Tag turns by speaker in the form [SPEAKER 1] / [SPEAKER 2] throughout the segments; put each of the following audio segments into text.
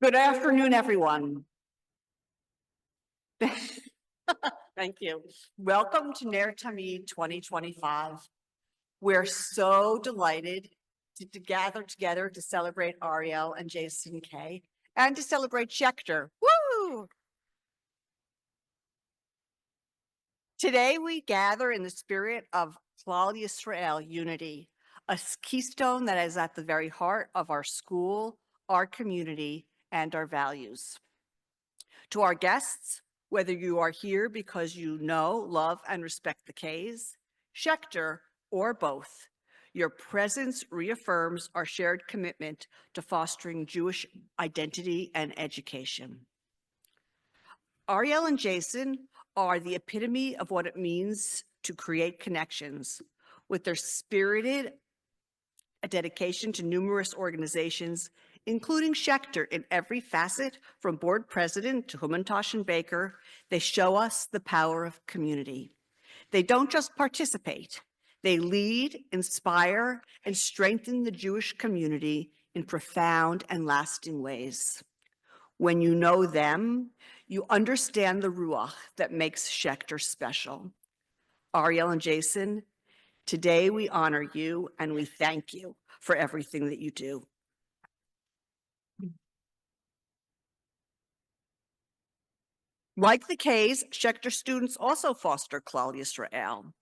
[SPEAKER 1] Good afternoon, everyone. Thank you. Welcome to Ner Tamid 2025. We're so delighted to gather together to celebrate Ariel and Jason K. and to celebrate Schechter. Woo! Today we gather in the spirit of Klal Yisrael unity, a keystone that is at the very heart of our school, our community, and our values. To our guests, whether you are here because you know, love, and respect the K's, Schechter, or both, your presence reaffirms our shared commitment to fostering Jewish identity and education. Ariel and Jason are the epitome of what it means to create connections. With their spirited dedication to numerous organizations, including Schechter in every facet, from board president to Humantosh and Baker, they show us the power of community. They don't just participate, they lead, inspire, and strengthen the Jewish community in profound and lasting ways. When you know them, you understand the ruach that makes Schechter special. Ariel and Jason, today we honor you and we thank you for everything that you do. Like the K's, Schechter students also foster Klal Yisrael.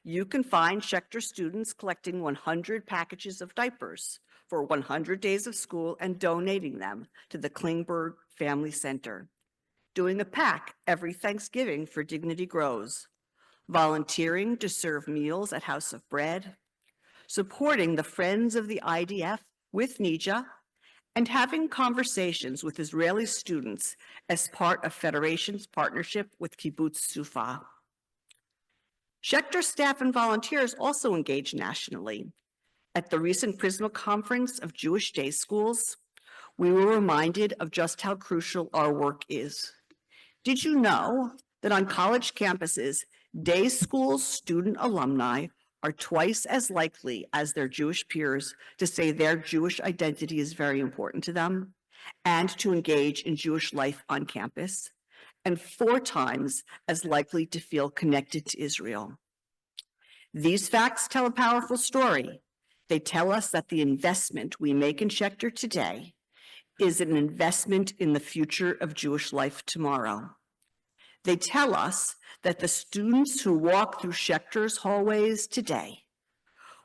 [SPEAKER 1] You can find Schechter students collecting 100 packages of diapers for 100 days of school and donating them to the Klingberg Family Center, doing a pack every Thanksgiving for Dignity Grows, volunteering to serve meals at House of Bread, supporting the Friends of the IDF with Nija, and having conversations with Israeli students as part of Federation's partnership with Kibbutz Sufa. Schechter staff and volunteers also engage nationally. At the recent Prisma Conference of Jewish Day Schools, we were reminded of just how crucial our work is. Did you know that on college campuses, day school student alumni are twice as likely as their Jewish peers to say their Jewish identity is very important to them and to engage in Jewish life on campus, and 4 times as likely to feel connected to Israel? These facts tell a powerful story. They tell us that the investment we make in Schechter today is an investment in the future of Jewish life tomorrow. They tell us that the students who walk through Schechter's hallways today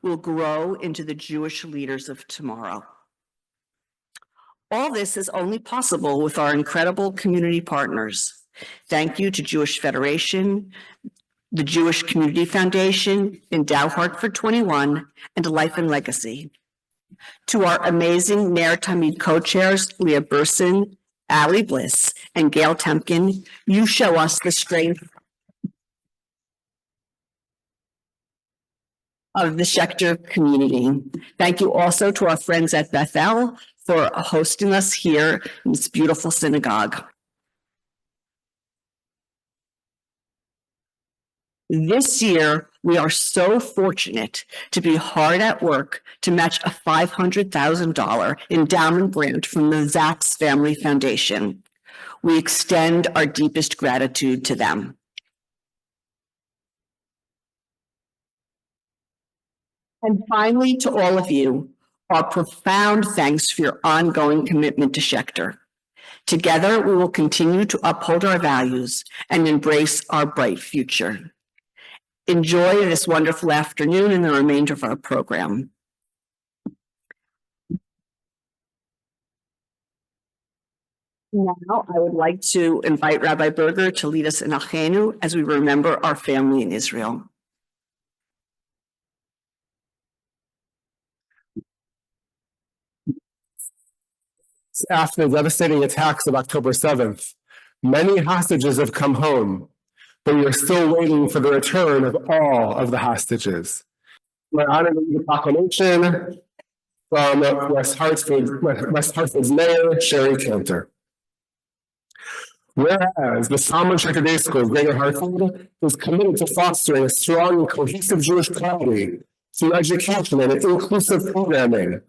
[SPEAKER 1] will grow into the Jewish leaders of tomorrow. All this is only possible with our incredible community partners. Thank you to Jewish Federation, the Jewish Community Foundation, Endow Hartford 21, and Life and Legacy. To our amazing Ner Tamid co-chairs, Leah Burson, Ali Bliss, and Gail Temkin, you show us the strength of the Schechter community. Thank you also to our friends at Bethel for hosting us here in this beautiful synagogue. This year, we are so fortunate to be hard at work to match a $500,000 endowment grant from the Zaks Family Foundation. We extend our deepest gratitude to them. And finally, to all of you, our profound thanks for your ongoing commitment to Schechter. Together, we will continue to uphold our values and embrace our bright future. Enjoy this wonderful afternoon and the remainder of our program. Now, I would like to invite Rabbi Berger to lead us in Achenu as we remember our family in Israel.
[SPEAKER 2] After the devastating attacks of October 7th, many hostages have come home, but we are still waiting for the return of all of the hostages. We're honoring the proclamation from West Hartford's Mayor, Sherry Cantor. Whereas the Salmon Schechter Day School of Greater Hartford is committed to fostering a strong and cohesive Jewish community through education and inclusive programming,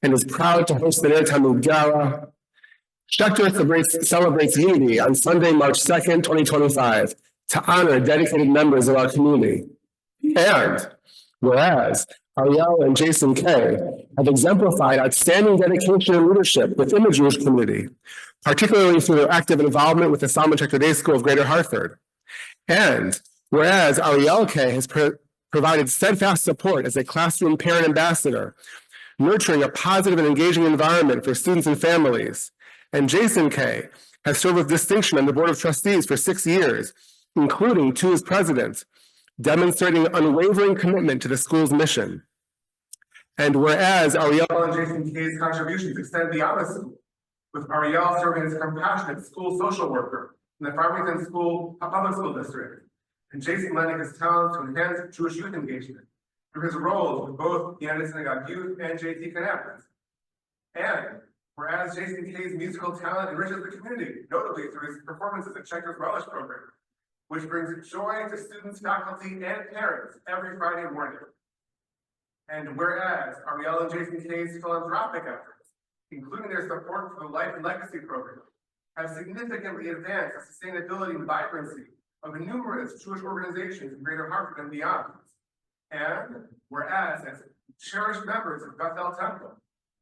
[SPEAKER 2] and is proud to host the Ner Tamid Gala. Schechter celebrates Unity on Sunday, March 2nd, 2025, to honor dedicated members of our community. And whereas Ariel and Jason Kay have exemplified outstanding dedication and leadership within the Jewish community, particularly through their active involvement with the Solomon Schechter Day School of Greater Hartford. And whereas Ariel Kay has provided steadfast support as a classroom parent ambassador, nurturing a positive and engaging environment for students and families. And Jason Kay has served with distinction on the Board of Trustees for 6 years, including 2 as president, demonstrating unwavering commitment to the school's mission. And whereas Ariel and Jason Kay's contributions extend beyond the school, with Ariel serving as a compassionate school social worker in the Farmington Public School District, and Jason lending his talents to enhance Jewish youth engagement through his roles with both the United Synagogue Youth and JT Connect. And whereas Jason Kay's musical talent enriches the community, notably through his performances at Schechter's Relish program, which brings joy to students, faculty, and parents every Friday morning. And whereas Ariel and Jason Kay's philanthropic efforts, including their support for the Life and Legacy program, have significantly advanced the sustainability and vibrancy of numerous Jewish organizations in Greater Hartford and beyond. And whereas, as cherished members of Bethel Temple,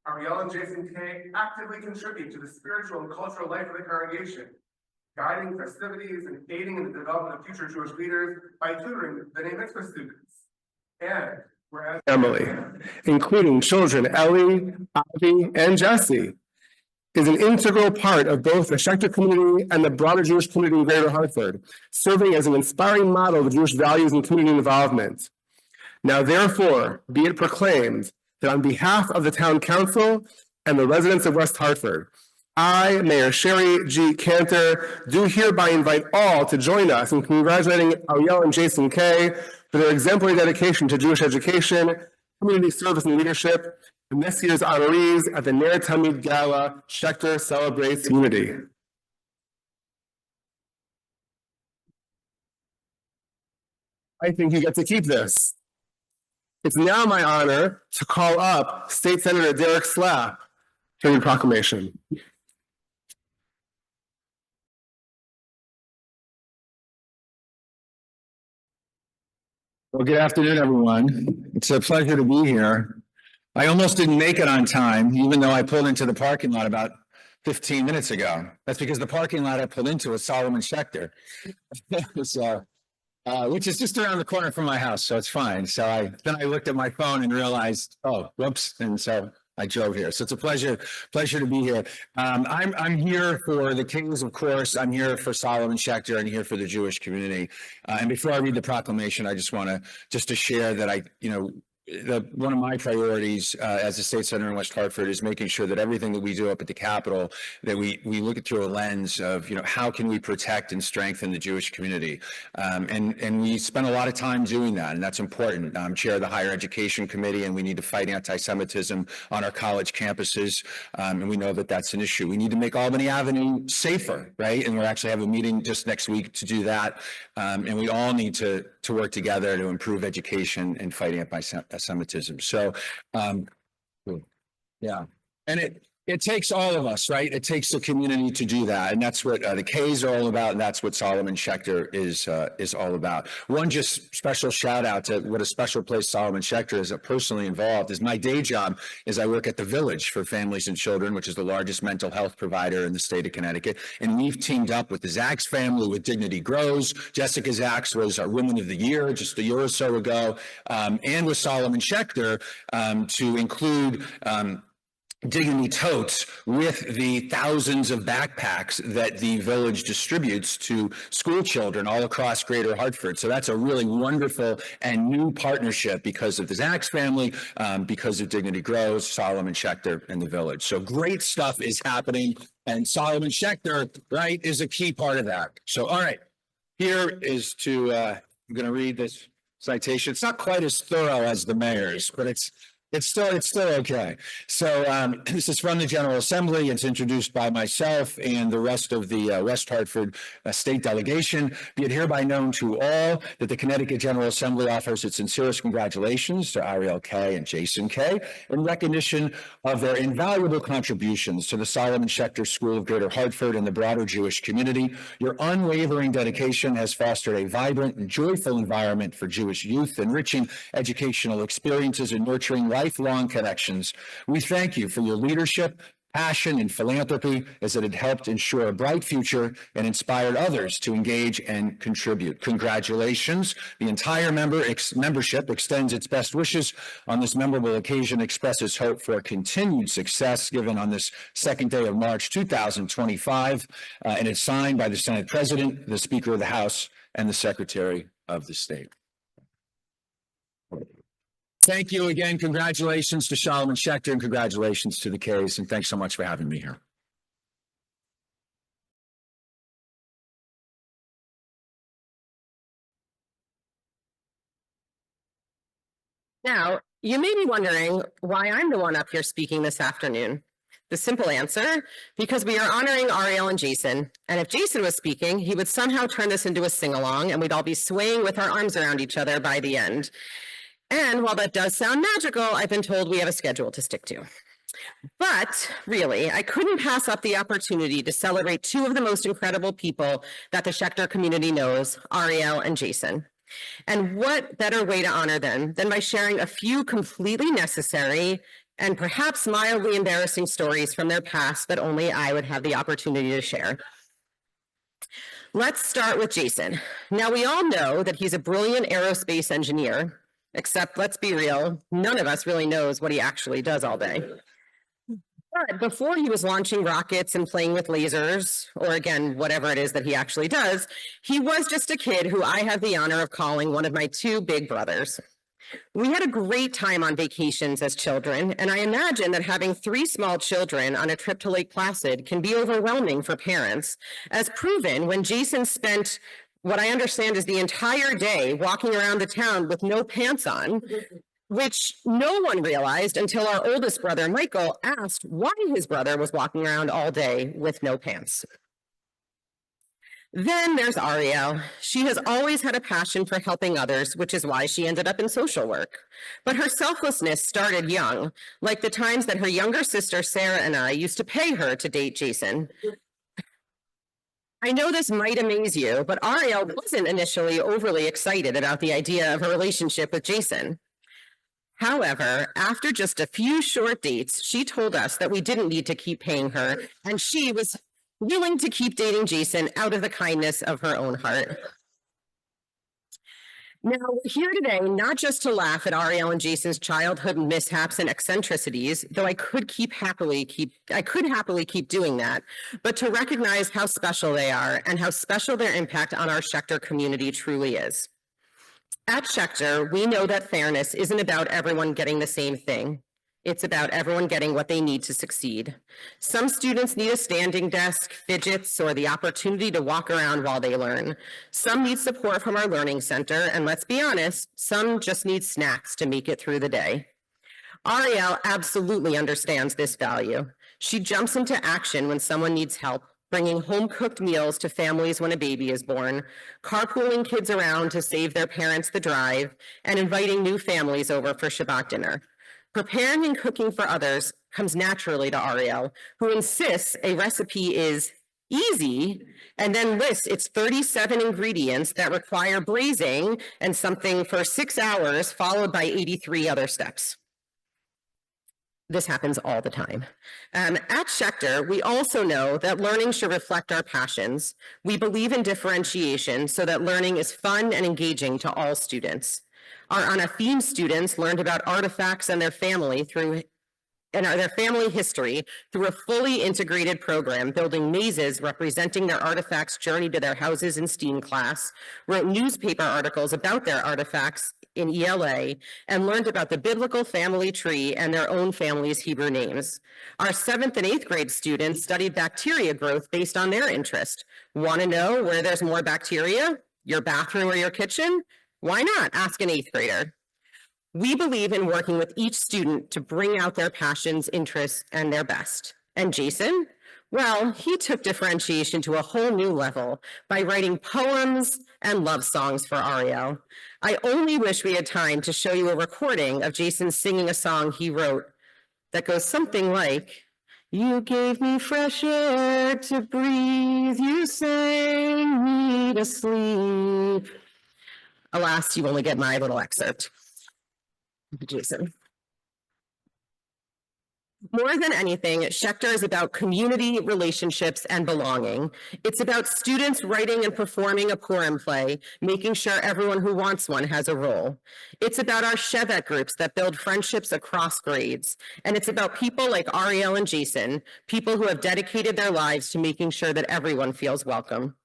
[SPEAKER 2] Ariel and Jason Kay actively contribute to the spiritual and cultural life of the congregation, guiding festivities and aiding in the development of future Jewish leaders by tutoring the B'nai Mitzvah students. And whereas family, including children Ellie, Avi, and Jesse, is an integral part of both the Schechter community and the broader Jewish community in Greater Hartford, serving as an inspiring model of Jewish values and community involvement. Now, therefore, be it proclaimed that on behalf of the Town Council and the residents of West Hartford, I, Mayor Sherry G. Cantor, do hereby invite all to join us in congratulating Ariel and Jason Kay for their exemplary dedication to Jewish education, community service, and leadership, and this year's honorees at the Ner Tamid Gala, Schechter Celebrates Unity. I think you get to keep this. It's now my honor to call up State Senator Derek Slapp for the proclamation.
[SPEAKER 3] Well, good afternoon, everyone. It's a pleasure to be here. I almost didn't make it on time, even though I pulled into the parking lot about 15 minutes ago. That's because the parking lot I pulled into was Solomon Schechter. So, which is just around the corner from my house, so it's fine. So then I looked at my phone and realized, oh, whoops, and so I drove here. So it's a pleasure to be here. I'm here for the Kings, of course. I'm here for Solomon Schechter and here for the Jewish community. And before I read the proclamation, I just want to share that one of my priorities as a state senator in West Hartford is making sure that everything that we do up at the Capitol, that we look at through a lens of, how can we protect and strengthen the Jewish community? And we spend a lot of time doing that, and that's important. I'm chair of the Higher Education Committee, and we need to fight anti-Semitism on our college campuses, and we know that that's an issue. We need to make Albany Avenue safer, right? And we're actually have a meeting just next week to do that, and we all need to work together to improve education and fight anti-Semitism. So, yeah, and it takes all of us, right? It takes the community to do that, and that's what the K's are all about, and that's what Solomon Schechter is all about. One just special shout out to what a special place Solomon Schechter is personally involved is. My day job is I work at the Village for Families and Children, which is the largest mental health provider in the state of Connecticut, and we've teamed up with the Zacks family with Dignity Grows. Jessica Zacks was our Woman of the Year just a year or so ago, and with Solomon Schechter to include Dignity Totes with the thousands of backpacks that the Village distributes to school children all across Greater Hartford. So that's a really wonderful and new partnership because of the Zacks family, because of Dignity Grows, Solomon Schechter, and the Village. So great stuff is happening, and Solomon Schechter, right, is a key part of that. So, all right, here is I'm going to read this citation. It's not quite as thorough as the mayor's, but it's It's still okay. So this is from the General Assembly. It's introduced by myself and the rest of the West Hartford state delegation. Be it hereby known to all that the Connecticut General Assembly offers its sincerest congratulations to Ariel K. and Jason K. in recognition of their invaluable contributions to the Solomon Schechter School of Greater Hartford and the broader Jewish community. Your unwavering dedication has fostered a vibrant and joyful environment for Jewish youth, enriching educational experiences and nurturing lifelong connections. We thank you for your leadership, passion, and philanthropy as it had helped ensure a bright future and inspired others to engage and contribute. Congratulations. The entire membership extends its best wishes on this memorable occasion, expresses hope for continued success given on this second day of March 2025, and it's signed by the Senate President, the Speaker of the House, and the Secretary of the State. Thank you again. Congratulations to Solomon Schechter and congratulations to the Kays. And thanks so much for having me here.
[SPEAKER 4] Now, you may be wondering why I'm the one up here speaking this afternoon. The simple answer, because we are honoring Ariel and Jason. And if Jason was speaking, he would somehow turn this into a sing-along and we'd all be swaying with our arms around each other by the end. And while that does sound magical, I've been told we have a schedule to stick to. But really, I couldn't pass up the opportunity to celebrate two of the most incredible people that the Schechter community knows, Ariel and Jason. And what better way to honor them than by sharing a few completely necessary and perhaps mildly embarrassing stories from their past that only I would have the opportunity to share. Let's start with Jason. Now, we all know that he's a brilliant aerospace engineer, except let's be real, none of us really knows what he actually does all day. But before he was launching rockets and playing with lasers, or again, whatever it is that he actually does, he was just a kid who I have the honor of calling one of my two big brothers. We had a great time on vacations as children, and I imagine that having 3 small children on a trip to Lake Placid can be overwhelming for parents, as proven when Jason spent what I understand is the entire day walking around the town with no pants on, which no one realized until our oldest brother, Michael, asked why his brother was walking around all day with no pants. Then there's Ariel. She has always had a passion for helping others, which is why she ended up in social work. But her selflessness started young, like the times that her younger sister, Sarah, and I used to pay her to date Jason. I know this might amaze you, but Ariel wasn't initially overly excited about the idea of a relationship with Jason. However, after just a few short dates, she told us that we didn't need to keep paying her, and she was willing to keep dating Jason out of the kindness of her own heart. Now, we're here today not just to laugh at Ariel and Jason's childhood mishaps and eccentricities, though I could happily keep doing that, but to recognize how special they are and how special their impact on our Schechter community truly is. At Schechter, we know that fairness isn't about everyone getting the same thing. It's about everyone getting what they need to succeed. Some students need a standing desk, fidgets, or the opportunity to walk around while they learn. Some need support from our learning center, and let's be honest, some just need snacks to make it through the day. Ariel absolutely understands this value. She jumps into action when someone needs help, bringing home-cooked meals to families when a baby is born, carpooling kids around to save their parents the drive, and inviting new families over for Shabbat dinner. Preparing and cooking for others comes naturally to Ariel, who insists a recipe is easy and then lists its 37 ingredients that require braising and something for 6 hours, followed by 83 other steps. This happens all the time. At Schechter, we also know that learning should reflect our passions. We believe in differentiation so that learning is fun and engaging to all students. Our On a Theme students learned about artifacts and their family their family history through a fully integrated program, building mazes representing their artifacts' journey to their houses in STEAM class, wrote newspaper articles about their artifacts in ELA, and learned about the biblical family tree and their own family's Hebrew names. Our 7th and 8th grade students studied bacteria growth based on their interest. Want to know where there's more bacteria? Your bathroom or your kitchen? Why not? Ask an 8th grader. We believe in working with each student to bring out their passions, interests, and their best. And Jason? Well, he took differentiation to a whole new level by writing poems and love songs for Ariel. I only wish we had time to show you a recording of Jason singing a song he wrote that goes something like, "You gave me fresh air to breathe, you sang me to sleep." Alas, you only get my little excerpt. Jason. More than anything, Schechter is about community, relationships, and belonging. It's about students writing and performing a poem play, making sure everyone who wants one has a role. It's about our Chevet groups that build friendships across grades. And it's about people like Ariel and Jason, people who have dedicated their lives to making sure that everyone feels welcome.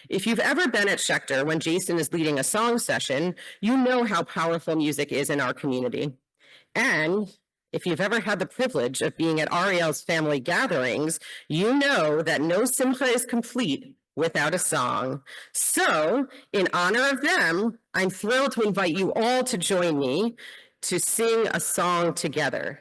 [SPEAKER 4] If you've ever been at Schechter when Jason is leading a song session, you know how powerful music is in our community. And if you've ever had the privilege of being at Ariel's family gatherings, you know that no simcha is complete without a song. So, in honor of them, I'm thrilled to invite you all to join me to sing a song together.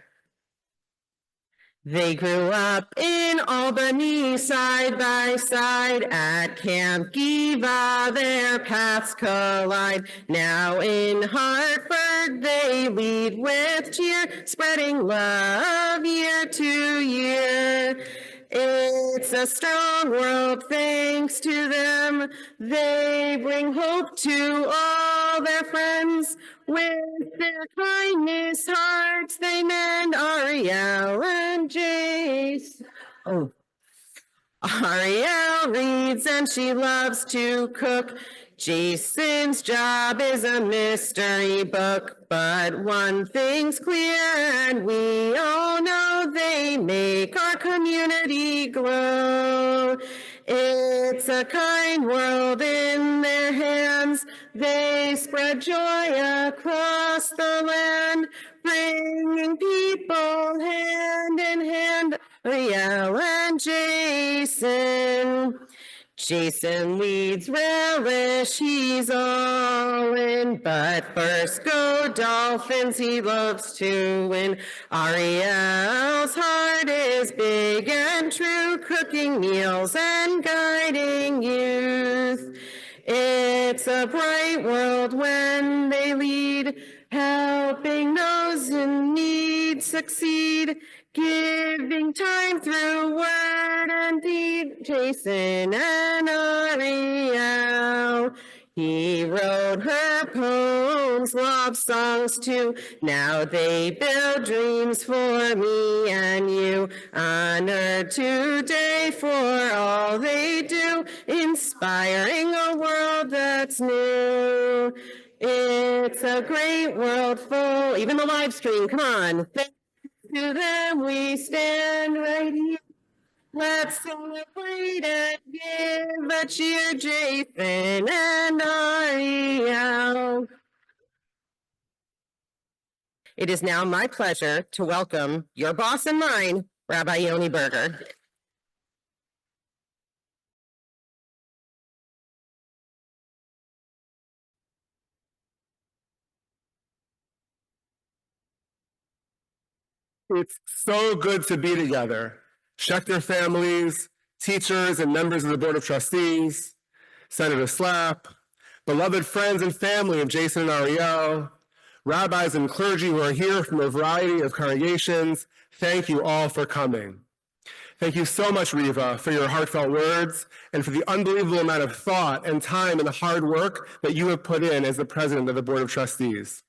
[SPEAKER 4] They grew up in Albany side by side. At Camp Giva their paths collide. Now in Hartford they lead with cheer, spreading love year to year. It's a strong world thanks to them. They bring hope to all their friends. With their kindness hearts they mend. Ariel and Jace. Oh. Ariel reads and she loves to cook. Jason's job is a mystery book, but one thing's clear and we all know they make our community grow. It's a kind world in their hands. They spread joy across the land, bringing people hand in hand. Ariel and Jason. Jason leads relish, he's all in, but first go Dolphins, he loves to win. Ariel's heart is big and true, cooking meals and guiding youth. It's a bright world when they lead, helping those in need succeed, giving time through word and deed. Jason and Ariel. He wrote her poems, love songs too. Now they build dreams for me and you. Honored today for all they do, inspiring a world that's new. It's a great world full, even the live stream, come on. Thanks to them we stand right here. Let's celebrate and give a cheer, Jason and Ariel. It is now my pleasure to welcome your boss and mine, Rabbi Yoni Berger.
[SPEAKER 2] It's so good to be together. Schechter families, teachers, and members of the Board of Trustees, Senator Slapp, beloved friends and family of Jason and Ariel, rabbis and clergy who are here from a variety of congregations, thank you all for coming. Thank you so much, Riva, for your heartfelt words and for the unbelievable amount of thought and time and the hard work that you have put in as the president of the Board of Trustees.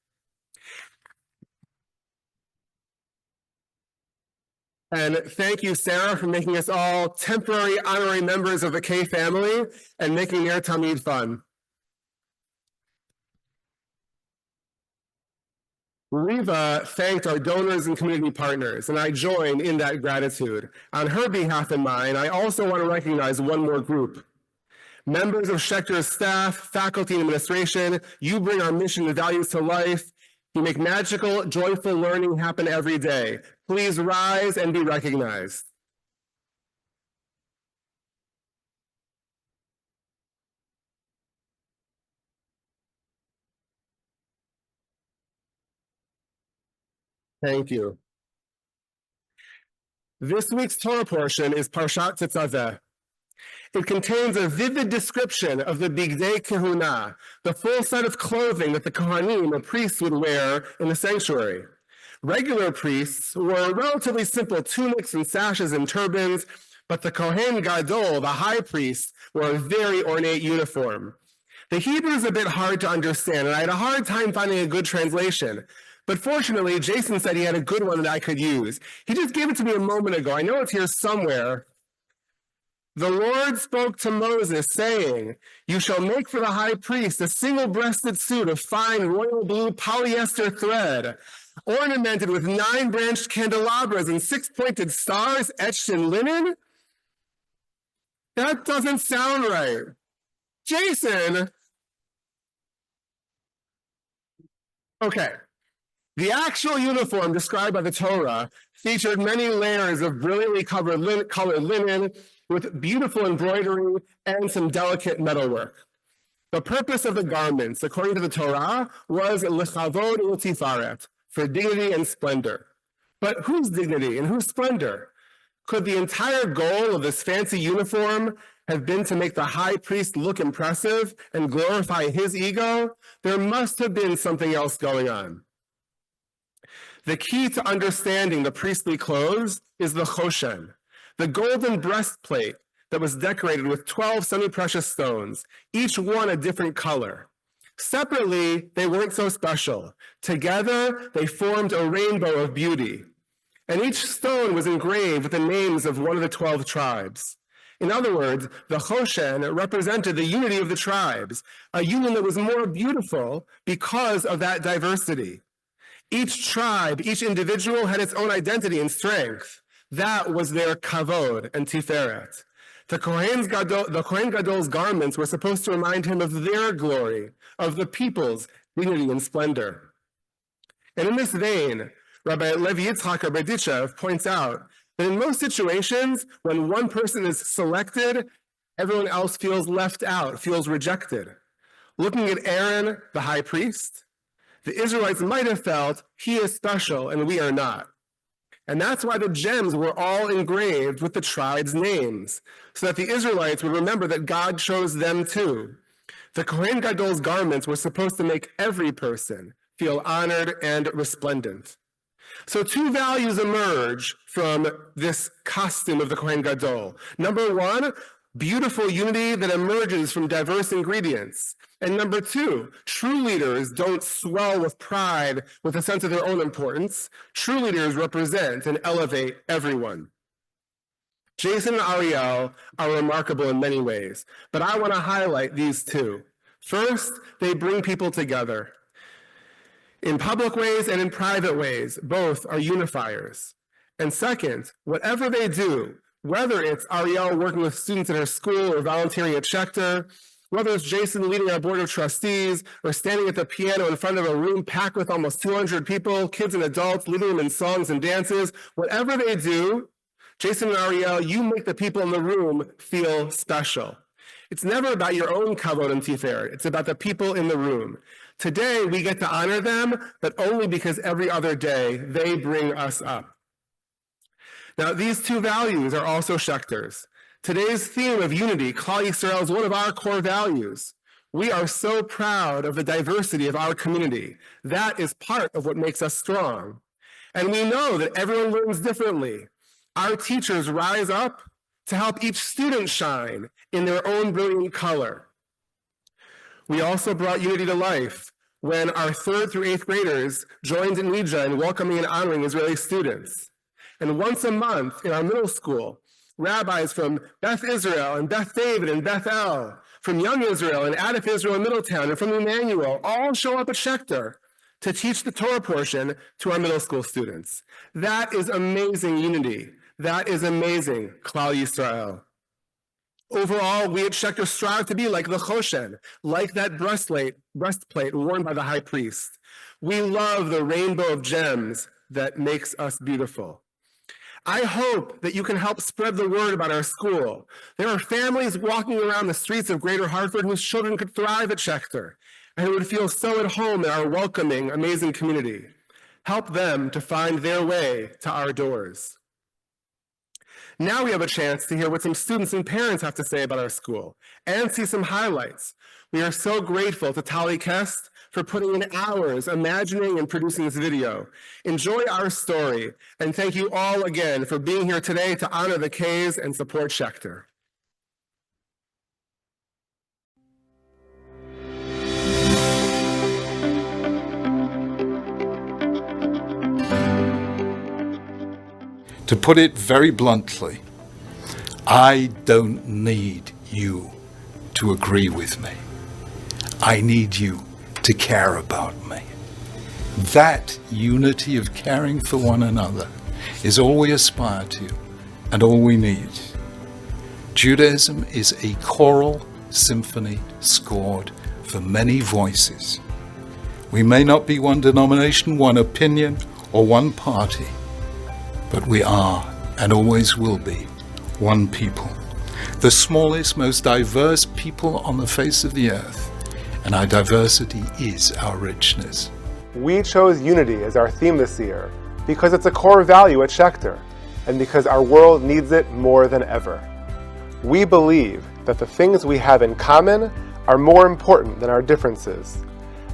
[SPEAKER 2] And thank you, Sarah, for making us all temporary honorary members of the K family and making their Tamid fun. Riva thanked our donors and community partners, and I join in that gratitude. On her behalf and mine, I also want to recognize one more group. Members of Schechter's staff, faculty, and administration, you bring our mission and values to life. You make magical, joyful learning happen every day. Please rise and be recognized. Thank you. This week's Torah portion is Parshat Tetzaveh. It contains a vivid description of the Bigdei Kehuna, the full set of clothing that the Kohanim, or priests, would wear in the sanctuary. Regular priests wore relatively simple tunics and sashes and turbans, but the Kohen Gadol, the high priest, wore a very ornate uniform. The Hebrew is a bit hard to understand, and I had a hard time finding a good translation. But fortunately, Jason said he had a good one that I could use. He just gave it to me a moment ago. I know it's here somewhere. The Lord spoke to Moses, saying, "You shall make for the high priest a single-breasted suit of fine royal blue polyester thread, ornamented with 9-branched candelabras and 6-pointed stars etched in linen." That doesn't sound right. Jason! Okay. The actual uniform described by the Torah featured many layers of brilliantly colored linen with beautiful embroidery and some delicate metalwork. The purpose of the garments, according to the Torah, was lechavod u'tifaret, for dignity and splendor. But whose dignity and whose splendor? Could the entire goal of this fancy uniform have been to make the high priest look impressive and glorify his ego? There must have been something else going on. The key to understanding the priestly clothes is the choshen, the golden breastplate that was decorated with 12 semi-precious stones, each one a different color. Separately, they weren't so special. Together, they formed a rainbow of beauty. And each stone was engraved with the names of one of the 12 tribes. In other words, the choshen represented the unity of the tribes, a union that was more beautiful because of that diversity. Each tribe, each individual had its own identity and strength. That was their kavod and tiferet. The Kohen Gadol's garments were supposed to remind him of their glory, of the people's dignity and splendor. And in this vein, Rabbi Levi Yitzchak Berditchev points out that in most situations, when one person is selected, everyone else feels left out, feels rejected. Looking at Aaron, the high priest, the Israelites might have felt, he is special and we are not. And that's why the gems were all engraved with the tribes' names, so that the Israelites would remember that God chose them too. The Kohen Gadol's garments were supposed to make every person feel honored and resplendent. So two values emerge from this costume of the Kohen Gadol. Number one, beautiful unity that emerges from diverse ingredients. And number two, true leaders don't swell with pride with a sense of their own importance. True leaders represent and elevate everyone. Jason and Ariel are remarkable in many ways, but I want to highlight these two. First, they bring people together. In public ways and in private ways, both are unifiers. And second, whatever they do, whether it's Ariel working with students at her school or volunteering at Schechter, whether it's Jason leading our board of trustees or standing at the piano in front of a room packed with almost 200 people, kids and adults, leading them in songs and dances, whatever they do, Jason and Ariel, you make the people in the room feel special. It's never about your own kavod and tiferet. It's about the people in the room. Today, we get to honor them, but only because every other day they bring us up. Now, these two values are also Schechter's. Today's theme of unity, Klal Yisrael, is one of our core values. We are so proud of the diversity of our community. That is part of what makes us strong. And we know that everyone learns differently. Our teachers rise up to help each student shine in their own brilliant color. We also brought unity to life when our 3rd through 8th graders joined Nija in welcoming and honoring Israeli students. And once a month in our middle school, rabbis from Beth Israel and Beth David and Beth El, from Young Israel and Adif Israel in Middletown, and from Emmanuel, all show up at Schechter to teach the Torah portion to our middle school students. That is amazing unity. That is amazing, Klal Yisrael. Overall, we at Schechter strive to be like the choshen, like that breastplate worn by the high priest. We love the rainbow of gems that makes us beautiful. I hope that you can help spread the word about our school. There are families walking around the streets of Greater Hartford whose children could thrive at Schechter and who would feel so at home in our welcoming, amazing community. help them to find their way to our doors. Now we have a chance to hear what some students and parents have to say about our school and see some highlights. We are so grateful to Tali Kest for putting in hours imagining and producing this video. Enjoy our story, and thank you all again for being here today to honor the K's and support Schechter.
[SPEAKER 5] To put it very bluntly, I don't need you to agree with me. I need you to care about me. That unity of caring for one another is all we aspire to and all we need. Judaism is a choral symphony scored for many voices. We may not be one denomination, one opinion, or one party, but we are, and always will be, one people. The smallest, most diverse people on the face of the earth, and our diversity is our richness.
[SPEAKER 2] We chose unity as our theme this year because it's a core value at Schechter, and because our world needs it more than ever. We believe that the things we have in common are more important than our differences.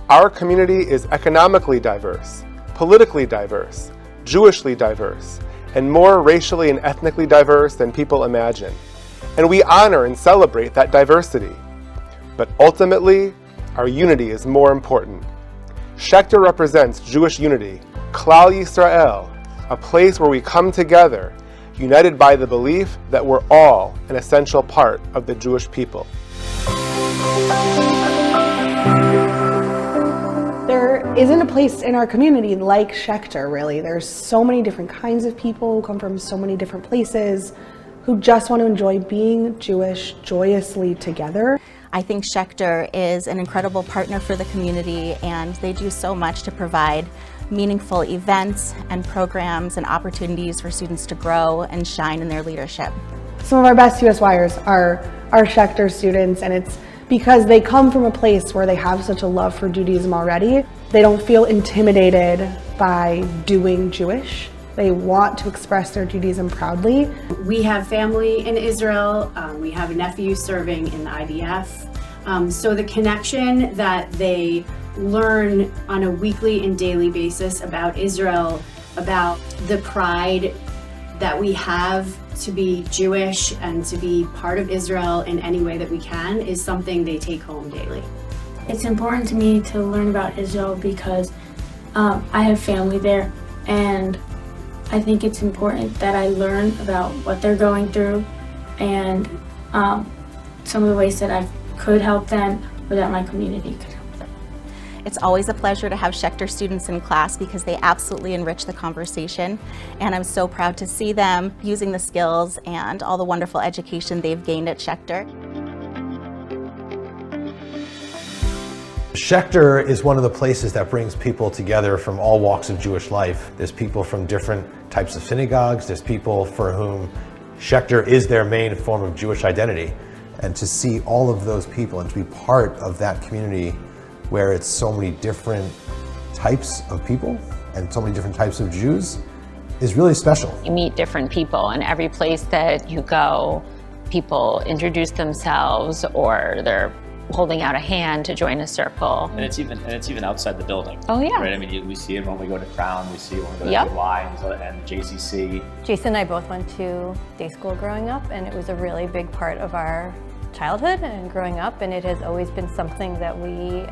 [SPEAKER 2] Our community is economically diverse, politically diverse, Jewishly diverse, and more racially and ethnically diverse than people imagine. And we honor and celebrate that diversity. But ultimately, our unity is more important. Schechter represents Jewish unity, Klal Yisrael, a place where we come together, united by the belief that we're all an essential part of the Jewish people.
[SPEAKER 6] There isn't a place in our community like Schechter, really. There's so many different kinds of people who come from so many different places who just want to enjoy being Jewish joyously together.
[SPEAKER 7] I think Schechter is an incredible partner for the community, and they do so much to provide meaningful events and programs and opportunities for students to grow and shine in their leadership.
[SPEAKER 6] Some of our best USYers are Schechter students, and it's because they come from a place where they have such a love for Judaism already. They don't feel intimidated by doing Jewish. They want to express their Judaism proudly.
[SPEAKER 8] We have family in Israel. We have a nephew serving in the IDF. So the connection that they learn on a weekly and daily basis about Israel, about the pride that we have to be Jewish and to be part of Israel in any way that we can, is something they take home daily.
[SPEAKER 9] It's important to me to learn about Israel because I have family there, and I think it's important that I learn about what they're going through and some of the ways that I could help them or that my community could help them.
[SPEAKER 7] It's always a pleasure to have Schechter students in class because they absolutely enrich the conversation, and I'm so proud to see them using the skills and all the wonderful education they've gained at Schechter.
[SPEAKER 10] Schechter is one of the places that brings people together from all walks of Jewish life. There's people from different types of synagogues. There's people for whom Schechter is their main form of Jewish identity. And to see all of those people and to be part of that community where it's so many different types of people and so many different types of Jews is really special.
[SPEAKER 11] You meet different people, and every place that you go, people introduce themselves or they're holding out a hand to join a circle.
[SPEAKER 12] And it's even outside the building.
[SPEAKER 11] Oh yeah.
[SPEAKER 12] Right, I mean, we see it when we go to Crown, we see it when we go to
[SPEAKER 11] Yep.
[SPEAKER 12] Y and JCC.
[SPEAKER 13] Jason and I both went to day school growing up, and it was a really big part of our childhood and growing up, and it has always been something that we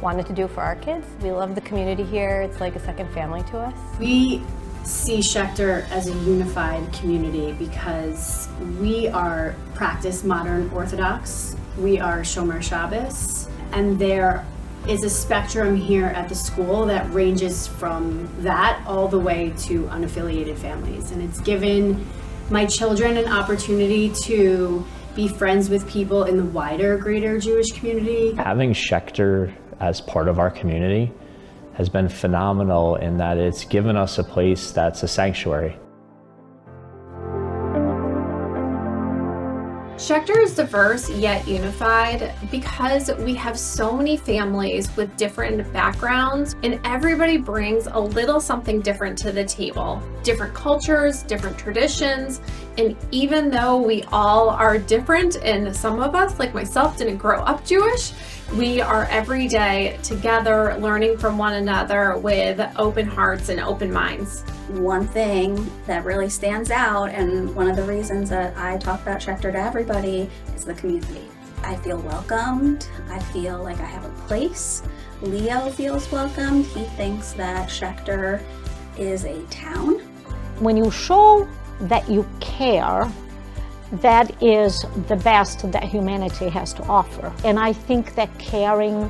[SPEAKER 13] wanted to do for our kids. We love the community here. It's like a second family to us.
[SPEAKER 8] We see Schechter as a unified community because we are practice modern Orthodox. We are Shomer Shabbos, and there is a spectrum here at the school that ranges from that all the way to unaffiliated families. And it's given my children an opportunity to be friends with people in the wider, greater Jewish community.
[SPEAKER 12] Having Schechter as part of our community has been phenomenal in that it's given us a place that's a sanctuary.
[SPEAKER 14] Schechter is diverse yet unified because we have so many families with different backgrounds, and everybody brings a little something different to the table. Different cultures, different traditions, and even though we all are different, and some of us, like myself, didn't grow up Jewish, we are every day together learning from one another with open hearts and open minds.
[SPEAKER 15] One thing that really stands out, and one of the reasons that I talk about Schechter to everybody, is the community. I feel welcomed. I feel like I have a place. Leo feels welcomed. He thinks that Schechter is a town.
[SPEAKER 16] When you show that you care, that is the best that humanity has to offer. And I think that caring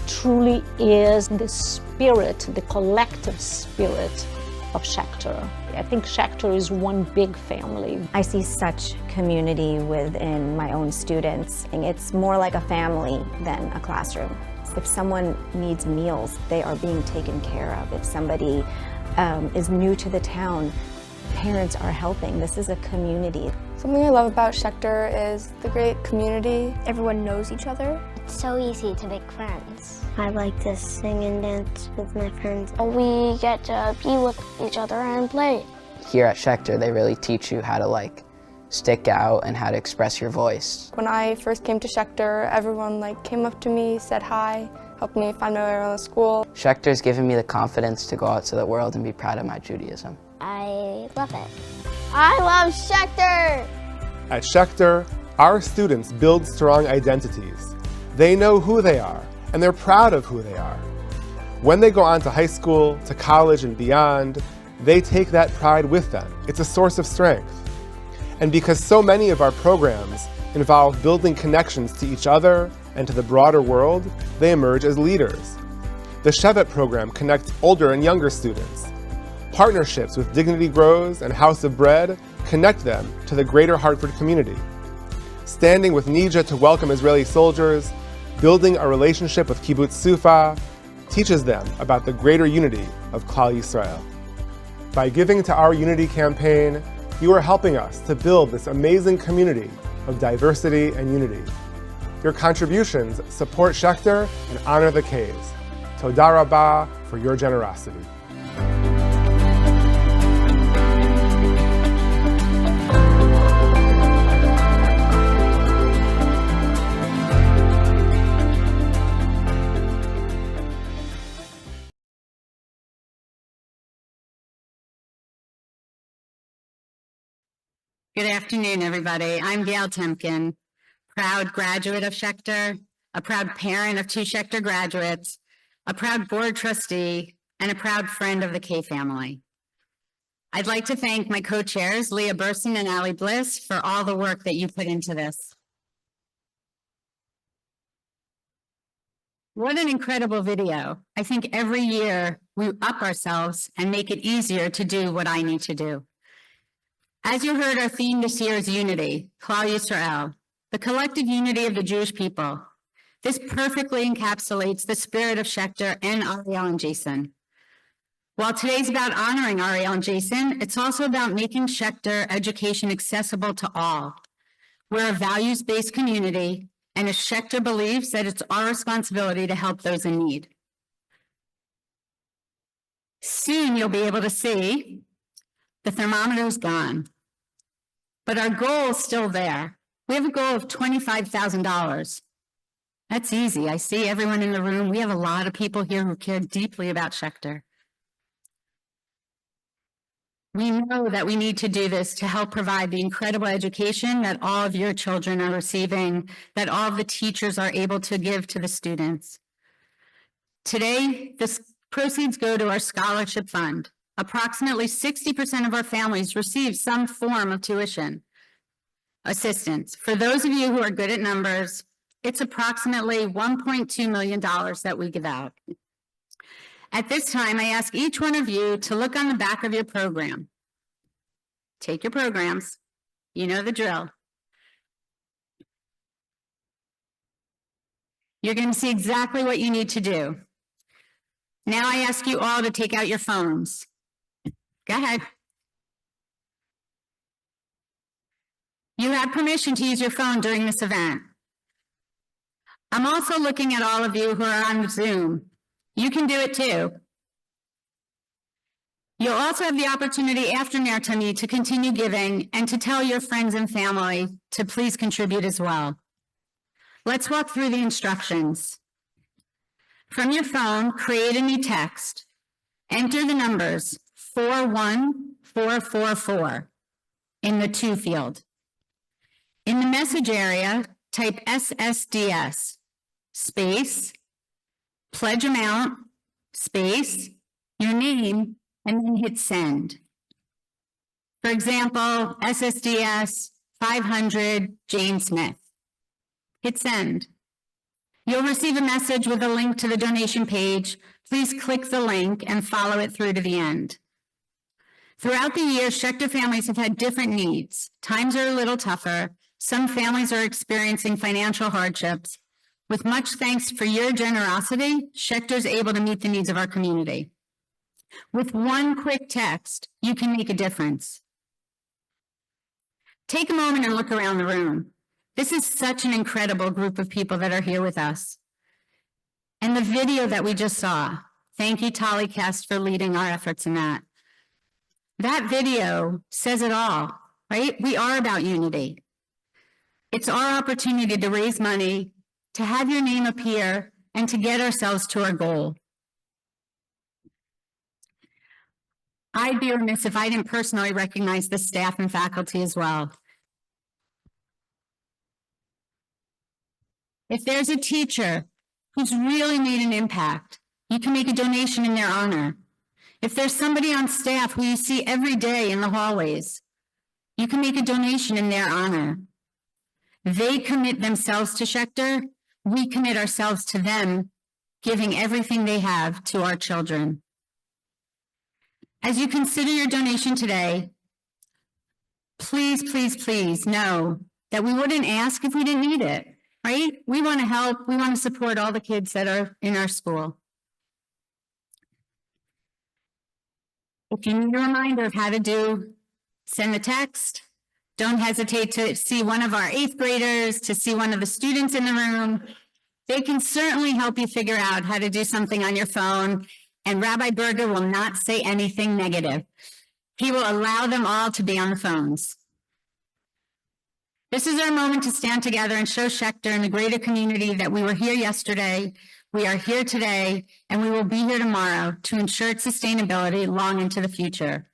[SPEAKER 16] truly is the spirit, the collective spirit of Schechter. I think Schechter is one big family.
[SPEAKER 17] I see such community within my own students. It's more like a family than a classroom. If someone needs meals, they are being taken care of. If somebody is new to the town, parents are helping. This is a community.
[SPEAKER 18] Something I love about Schechter is the great community. Everyone knows each other.
[SPEAKER 19] It's so easy to make friends. I like to sing and dance with my friends. We get to be with each other and play.
[SPEAKER 20] Here at Schechter, they really teach you how to stick out and how to express your voice.
[SPEAKER 18] When I first came to Schechter, everyone came up to me, said hi, helped me find my way around the school.
[SPEAKER 20] Schechter's given me the confidence to go out to the world and be proud of my Judaism.
[SPEAKER 19] I love it. I love Schechter!
[SPEAKER 2] At Schechter, our students build strong identities. They know who they are, and they're proud of who they are. When they go on to high school, to college, and beyond, they take that pride with them. It's a source of strength. And because so many of our programs involve building connections to each other and to the broader world, they emerge as leaders. The Shevet program connects older and younger students. Partnerships with Dignity Grows and House of Bread connect them to the greater Hartford community. Standing with Nija to welcome Israeli soldiers, building a relationship with Kibbutz Sufa, teaches them about the greater unity of Klal Yisrael. By giving to our Unity campaign, you are helping us to build this amazing community of diversity and unity. Your contributions support Schechter and honor the K's. Toda Rabah for your generosity.
[SPEAKER 21] Good afternoon, everybody. I'm Gail Temkin, proud graduate of Schechter, a proud parent of 2 Schechter graduates, a proud board trustee, and a proud friend of the K family. I'd like to thank my co-chairs, Leah Burson and Allie Bliss, for all the work that you put into this. What an incredible video. I think every year we up ourselves and make it easier to do what I need to do. As you heard, our theme this year is unity, Klal Yisrael, the collective unity of the Jewish people. This perfectly encapsulates the spirit of Schechter and Ariel and Jason. While today's about honoring Ariel and Jason, it's also about making Schechter education accessible to all. We're a values-based community, and as Schechter believes that it's our responsibility to help those in need. Soon you'll be able to see the thermometer's gone. But our goal is still there. We have a goal of $25,000. That's easy. I see everyone in the room. We have a lot of people here who care deeply about Schechter. We know that we need to do this to help provide the incredible education that all of your children are receiving, that all of the teachers are able to give to the students. Today, the proceeds go to our scholarship fund. Approximately 60% of our families receive some form of tuition assistance. For those of you who are good at numbers, it's approximately $1.2 million that we give out. At this time, I ask each one of you to look on the back of your program. Take your programs. You know the drill. You're going to see exactly what you need to do. Now I ask you all to take out your phones. Go ahead. You have permission to use your phone during this event. I'm also looking at all of you who are on Zoom. You can do it too. You'll also have the opportunity after Ner Tamid to continue giving and to tell your friends and family to please contribute as well. Let's walk through the instructions. From your phone, create a new text. Enter the numbers 41444 in the to field. In the message area, type SSDS, space, pledge amount, space, your name, and then hit send. For example, SSDS 500 Jane Smith. Hit send. You'll receive a message with a link to the donation page. Please click the link and follow it through to the end. Throughout the year, Schechter families have had different needs. Times are a little tougher. Some families are experiencing financial hardships. With much thanks for your generosity, Schechter is able to meet the needs of our community. With one quick text, you can make a difference. Take a moment and look around the room. This is such an incredible group of people that are here with us. And the video that we just saw, thank you, Tallycast, for leading our efforts in that. That video says it all, right? We are about unity. It's our opportunity to raise money, to have your name appear, and to get ourselves to our goal. I'd be remiss if I didn't personally recognize the staff and faculty as well. If there's a teacher who's really made an impact, you can make a donation in their honor. If there's somebody on staff who you see every day in the hallways, you can make a donation in their honor. They commit themselves to Schechter. We commit ourselves to them, giving everything they have to our children. As you consider your donation today, please, please, please know that we wouldn't ask if we didn't need it, right? We want to help. We want to support all the kids that are in our school. If you need a reminder of how to do, send the text. Don't hesitate to see one of our 8th graders, to see one of the students in the room. They can certainly help you figure out how to do something on your phone, and Rabbi Berger will not say anything negative. He will allow them all to be on the phones. This is our moment to stand together and show Schechter and the greater community that we were here yesterday, we are here today, and we will be here tomorrow to ensure its sustainability long into the future.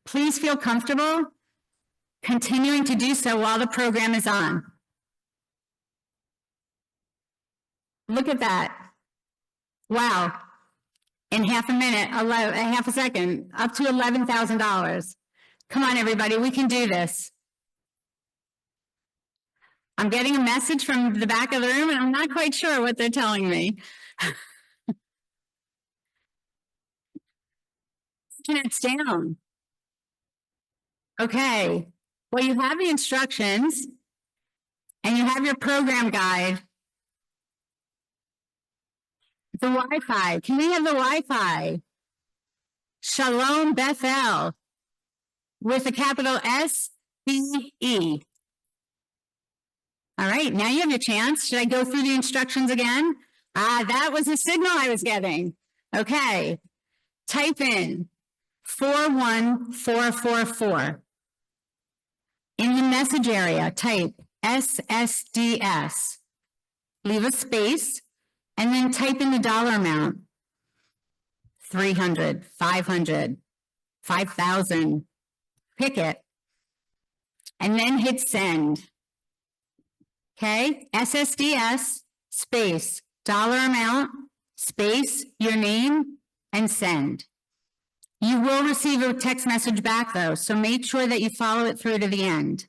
[SPEAKER 21] Please feel comfortable continuing to do so while the program is on. Look at that. Wow. In half a minute, half a second, up to $11,000. Come on, everybody, we can do this. I'm getting a message from the back of the room and I'm not quite sure what they're telling me. It's down. Okay, well, you have the instructions and you have your program guide. The Wi-Fi, can we have the Wi-Fi? Shalom Bethel with a capital S-B-E. All right, now you have your chance. Should I go through the instructions again? That was the signal I was getting. Okay, type in 41444. In the message area, type SSDS. Leave a space and then type in the dollar amount. 300, 500, 5,000. Pick it. And then hit send. Okay, SSDS, space, dollar amount, space, your name, and send. You will receive a text message back though, so make sure that you follow it through to the end.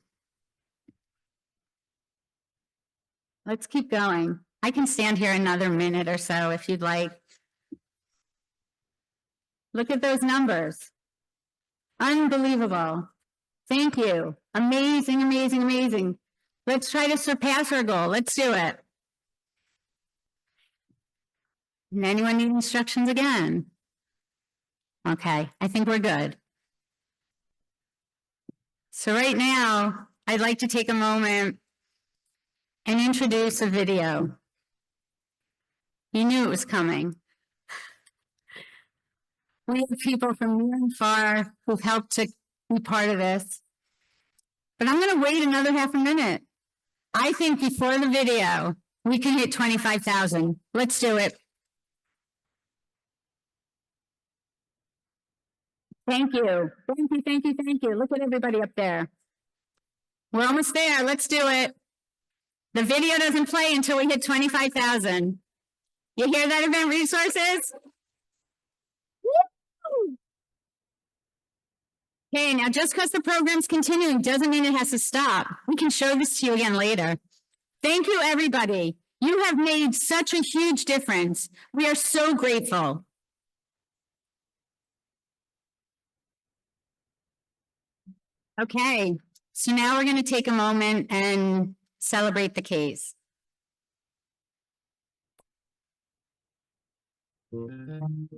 [SPEAKER 21] Let's keep going. I can stand here another minute or so if you'd like. Look at those numbers. Unbelievable. Thank you. Amazing, amazing, amazing. Let's try to surpass our goal. Let's do it. And anyone need instructions again? Okay, I think we're good. So right now, I'd like to take a moment and introduce a video. You knew it was coming. We have people from near and far who've helped to be part of this. But I'm going to wait another half a minute. I think before the video, we can hit 25,000. Let's do it. Thank you. Thank you, thank you, thank you. Look at everybody up there. We're almost there. Let's do it. The video doesn't play until we hit 25,000. You hear that, Event Resources? Woo! Okay, now just because the program's continuing doesn't mean it has to stop. We can show this to you again later. Thank you, everybody. You have made such a huge difference. We are so grateful. Okay, so now we're going to take a moment and celebrate the case.
[SPEAKER 2] Jason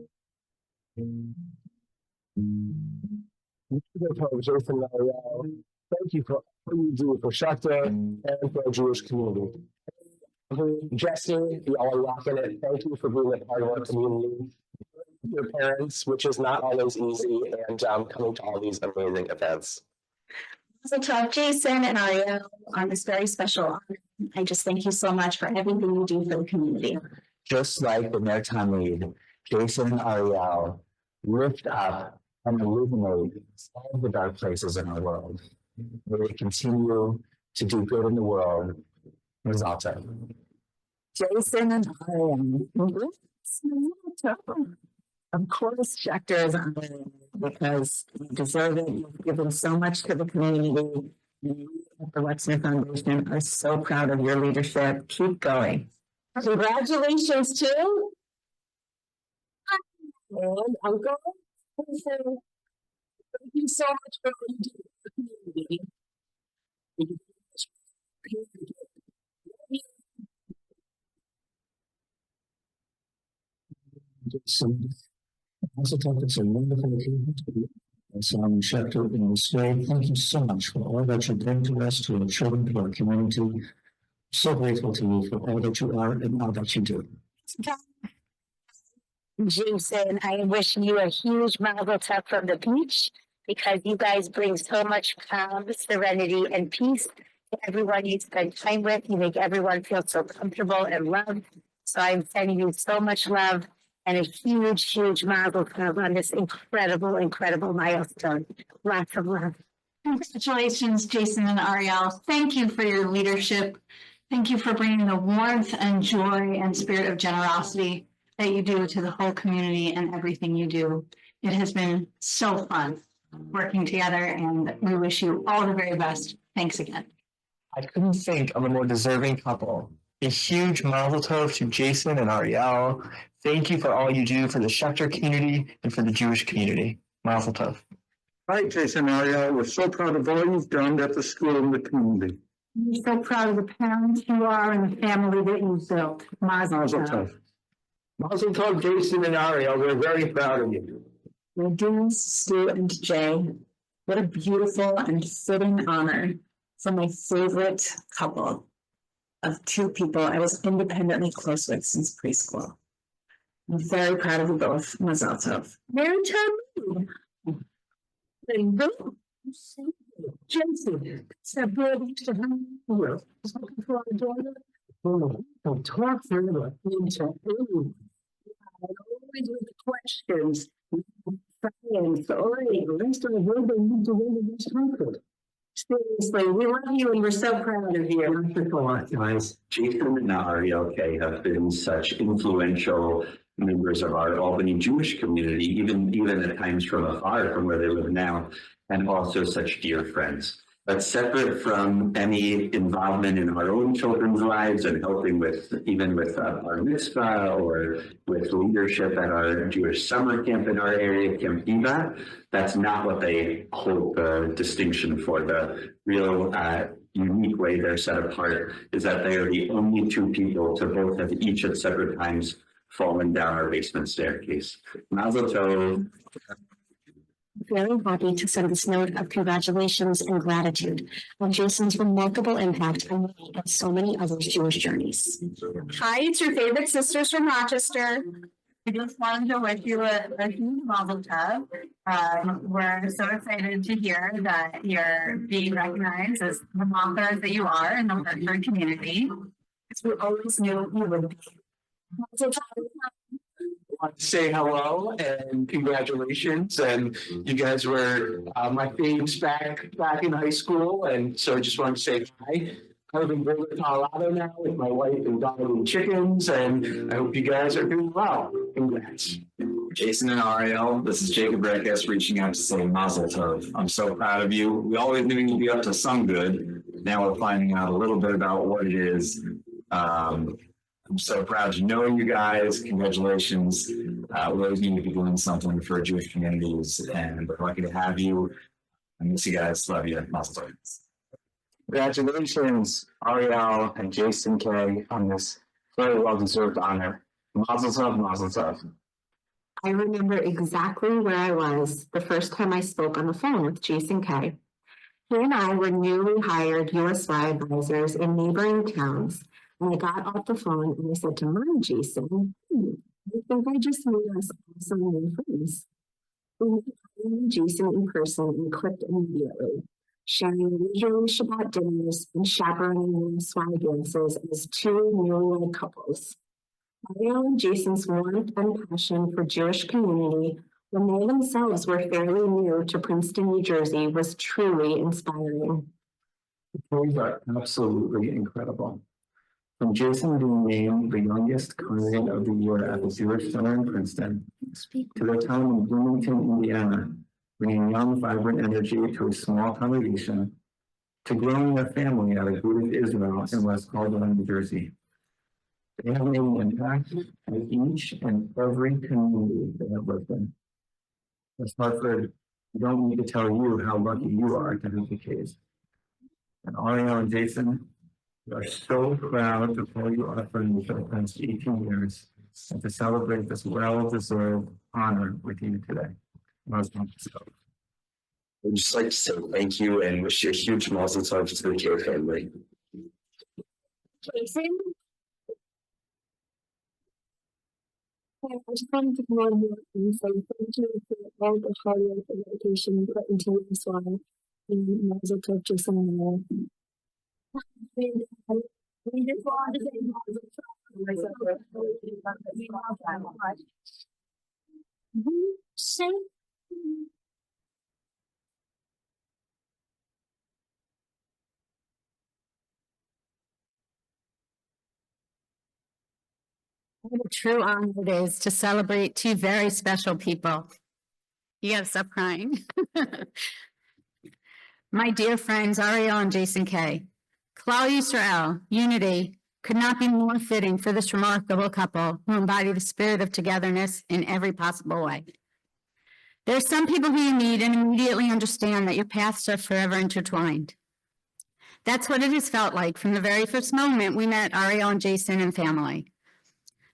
[SPEAKER 2] Marielle, thank you for all you do for Schechter and for our Jewish community. Jesse, you all are rocking it. Thank you for being a part of our community. Your parents, which is not always easy, and coming to all these amazing events.
[SPEAKER 1] So to Jason and Ariel on this very special honor. I just thank you so much for everything you do for the community.
[SPEAKER 22] Just like the Mayor Tamid, Jason and Ariel lift up and illuminate all the dark places in our world. May they continue to do good in the world. Risotto.
[SPEAKER 1] Jason and Ariel. Of course, Schechter is honored because you deserve it. You've given so much to the community. And we at the Wexner Foundation are so proud of your leadership. Keep going. Congratulations to and Uncle. Thank you so much for what you do for the community.
[SPEAKER 22] Also thought it's a wonderful occasion to be Schechter in this way. Thank you so much for all that you bring to us, to our children, to our community. So grateful to you for all that you are and all that you do.
[SPEAKER 16] Jason, I wish you a huge mazel tov from the beach because you guys bring so much calm, serenity, and peace to everyone you spend time with. You make everyone feel so comfortable and loved. So I'm sending you so much love and a huge, huge mazel tov on this incredible, incredible milestone. Lots of love.
[SPEAKER 23] Congratulations, Jason and Ariel. Thank you for your leadership. Thank you for bringing the warmth and joy and spirit of generosity that you do to the whole community and everything you do. It has been so fun working together, and we wish you all the very best. Thanks again.
[SPEAKER 24] I couldn't think of a more deserving couple. A huge mazel tov to Jason and Ariel. Thank you for all you do for the Schechter community and for the Jewish community. Mazel tov.
[SPEAKER 25] Hi, Jason and Ariel. We're so proud of all you've done at the school and the community.
[SPEAKER 23] I'm so proud of the parents you are and the family that you've built. Mazel tov.
[SPEAKER 25] Mazel tov, Jason and Ariel. We're very proud of you.
[SPEAKER 1] Your deans, Stu and Jay, what a beautiful and fitting honor for my favorite couple of two people I was independently close with since preschool. I'm very proud of you both. Mazel tov. Mary Tamid. There you go. Jason, it's a good to have you. Just looking for our daughter. Don't talk further into always with the questions. Science, already, rest of the world, they need to win in this country. Seriously, we love you and we're so proud of you.
[SPEAKER 22] Guys, Jason and Ariel have been such influential members of our Albany Jewish community, even at times from afar from where they live now, and also such dear friends. But separate from any involvement in our own children's lives and helping with our mitzvah or with leadership at our Jewish summer camp in our area, Camp Eva, that's not what they hold the distinction for. The real unique way they're set apart is that they are the only two people to both have each at separate times fallen down our basement staircase. Mazel tov.
[SPEAKER 19] very happy to send this note of congratulations and gratitude on Jason's remarkable impact on me and so many others' Jewish journeys.
[SPEAKER 23] Hi, it's your favorite sisters from Rochester. I just wanted to wish you a huge mazel tov. We're so excited to hear that you're being recognized as the authors that you are in the Hartford community. Because we always knew you would be.
[SPEAKER 3] I want to say hello and congratulations. And you guys were my faves back in high school. And so I just wanted to say hi. I live in Boulder, Colorado now with my wife and daughter and chickens. And I hope you guys are doing well. Congrats.
[SPEAKER 4] Jason and Ariel, this is Jacob Reckes reaching out to say mazel tov. I'm so proud of you. We always knew you'd be up to some good. Now we're finding out a little bit about what it is. I'm so proud to know you guys. Congratulations. We always need to be doing something for Jewish communities, and we're lucky to have you. I miss you guys. Love you. Mazel tov.
[SPEAKER 5] Congratulations, Ariel and Jason K, on this very well-deserved honor. Mazel tov, mazel tov.
[SPEAKER 6] I remember exactly where I was the first time I spoke on the phone with Jason K. He and I were newly hired USY advisors in neighboring towns, and I got off the phone and I said to Mom, Jason, I think I just made us some new friends. We met Jason in person and clicked immediately, sharing leisurely Shabbat dinners and chaperoning USY dances as two newlywed couples. Ariel and Jason's warmth and passion for Jewish community when they themselves were fairly new to Princeton, New Jersey, was truly inspiring.
[SPEAKER 3] The stories are absolutely incredible. From Jason being named the youngest candidate of the year at the Jewish Center in Princeton, to their time in Bloomington, Indiana, bringing young, vibrant energy to a small congregation, to growing a family at a group of Israel in West Caldwell, New Jersey. They have made an impact in each and every community they have lived in. As Hartford, we don't need to tell you how lucky you are to have the case. And Ariel and Jason, we are so proud to call you our friends for the past 18 years and to celebrate this well-deserved honor with you today.
[SPEAKER 4] I'd just like to say thank you and wish you a huge mazel tov to the K family.
[SPEAKER 19] Jason? I just wanted to come on here and say thank you for all the hard work and dedication you put into this one. And mazel tov, Jason and Ariel. We just wanted to say mazel tov.
[SPEAKER 21] What a true honor it is to celebrate two very special people. You gotta stop crying. My dear friends, Ariel and Jason K. Klal Yisrael, unity, could not be more fitting for this remarkable couple who embody the spirit of togetherness in every possible way. There are some people who you meet and immediately understand that your paths are forever intertwined. That's what it has felt like from the very first moment we met Ariel and Jason and family.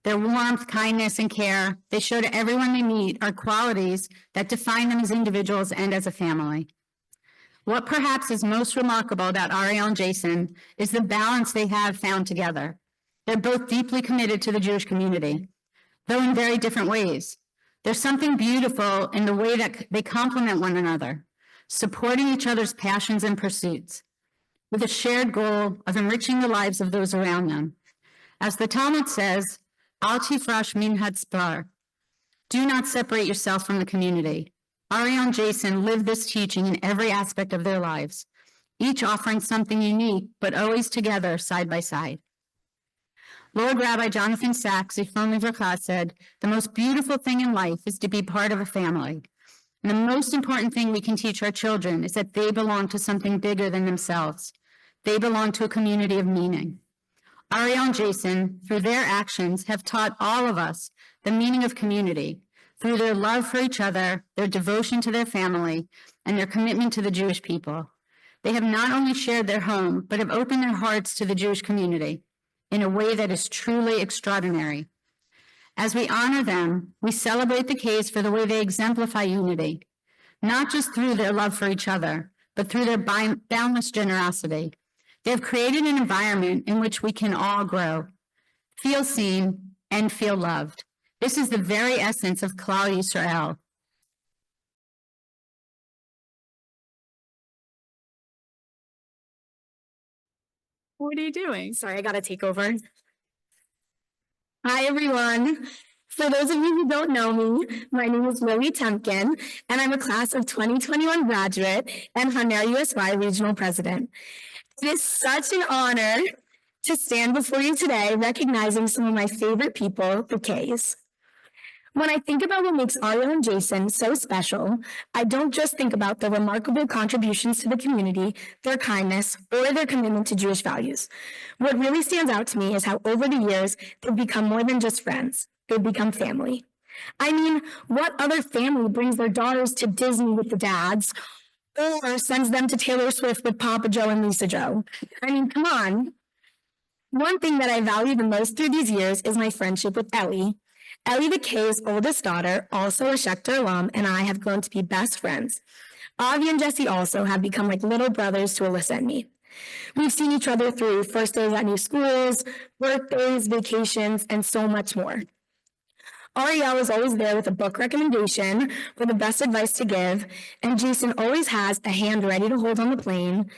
[SPEAKER 21] Their warmth, kindness, and care they show to everyone they meet are qualities that define them as individuals and as a family. What perhaps is most remarkable about Ariel and Jason is the balance they have found together. They're both deeply committed to the Jewish community, though in very different ways. There's something beautiful in the way that they complement one another, supporting each other's passions and pursuits, with a shared goal of enriching the lives of those around them. As the Talmud says, Al tifrash min hadspar. Do not separate yourself from the community. Ariel and Jason live this teaching in every aspect of their lives, each offering something unique, but always together, side by side. Lord Rabbi Jonathan Sachs, Zichron Livracha, said, the most beautiful thing in life is to be part of a family. And the most important thing we can teach our children is that they belong to something bigger than themselves. They belong to a community of meaning. Ariel and Jason, through their actions, have taught all of us the meaning of community, through their love for each other, their devotion to their family, and their commitment to the Jewish people. They have not only shared their home, but have opened their hearts to the Jewish community in a way that is truly extraordinary. As we honor them, we celebrate the case for the way they exemplify unity, not just through their love for each other, but through their boundless generosity. They have created an environment in which we can all grow, feel seen, and feel loved. This is the very essence of Klal Yisrael.
[SPEAKER 7] What are you doing? Sorry, I gotta take over. Hi, everyone. For those of you who don't know me, my name is Lily Temkin, and I'm a class of 2021 graduate and Haner USY Regional President. It is such an honor to stand before you today recognizing some of my favorite people, the Ks. When I think about what makes Ariel and Jason so special, I don't just think about their remarkable contributions to the community, their kindness, or their commitment to Jewish values. What really stands out to me is how over the years, they've become more than just friends. They've become family. I mean, what other family brings their daughters to Disney with the dads or sends them to Taylor Swift with Papa Joe and Lisa Joe? I mean, come on. One thing that I value the most through these years is my friendship with Ellie. Ellie, the K's oldest daughter, also a Schechter alum, and I have grown to be best friends. Avi and Jesse also have become like little brothers to Alyssa and me. We've seen each other through first days at new schools, birthdays, vacations, and so much more. Ariel is always there with a book recommendation or the best advice to give, and Jason always has a hand ready to hold on the plane,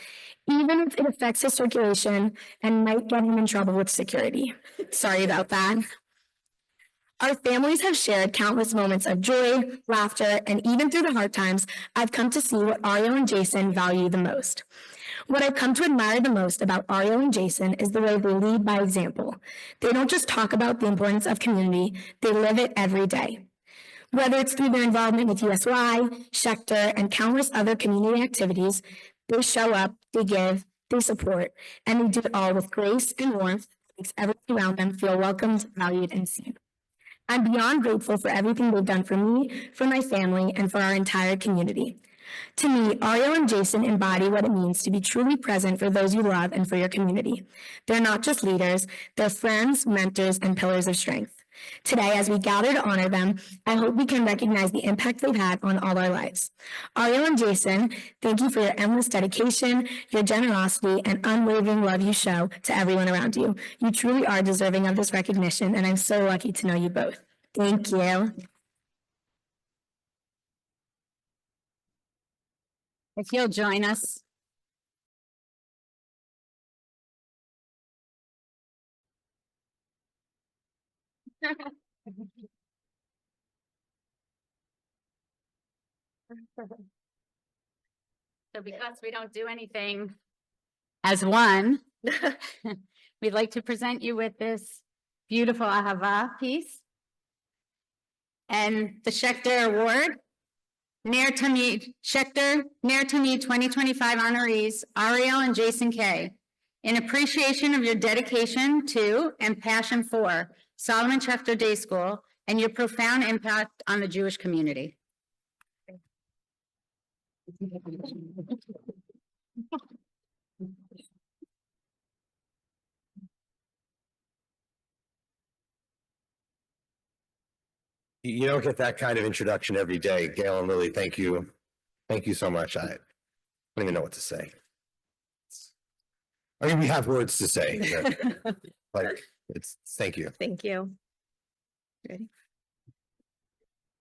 [SPEAKER 7] even if it affects his circulation and might get him in trouble with security. Sorry about that. Our families have shared countless moments of joy, laughter, and even through the hard times, I've come to see what Ariel and Jason value the most. What I've come to admire the most about Ariel and Jason is the way they lead by example. They don't just talk about the importance of community, they live it every day. Whether it's through their involvement with USY, Schechter, and countless other community activities, they show up, they give, they support, and they do it all with grace and warmth that makes everyone around them feel welcomed, valued, and seen. I'm beyond grateful for everything they've done for me, for my family, and for our entire community. To me, Ariel and Jason embody what it means to be truly present for those you love and for your community. They're not just leaders, they're friends, mentors, and pillars of strength. Today, as we gather to honor them, I hope we can recognize the impact they've had on all our lives. Ariel and Jason, thank you for your endless dedication, your generosity, and unwavering love you show to everyone around you. You truly are deserving of this recognition, and I'm so lucky to know you both. Thank you.
[SPEAKER 21] If you'll join us. So because we don't do anything as one, we'd like to present you with this beautiful Ahava piece and the Schechter Award. Ner Tamid, Schechter, Ner Tamid 2025 honorees, Ariel and Jason K. In appreciation of your dedication to and passion for Solomon Schechter Day School and your profound impact on the Jewish community.
[SPEAKER 9] You don't get that kind of introduction every day. Gail and Lily, thank you. Thank you so much. I don't even know what to say. I mean, we have words to say. Like, thank you.
[SPEAKER 10] Thank you. Ready?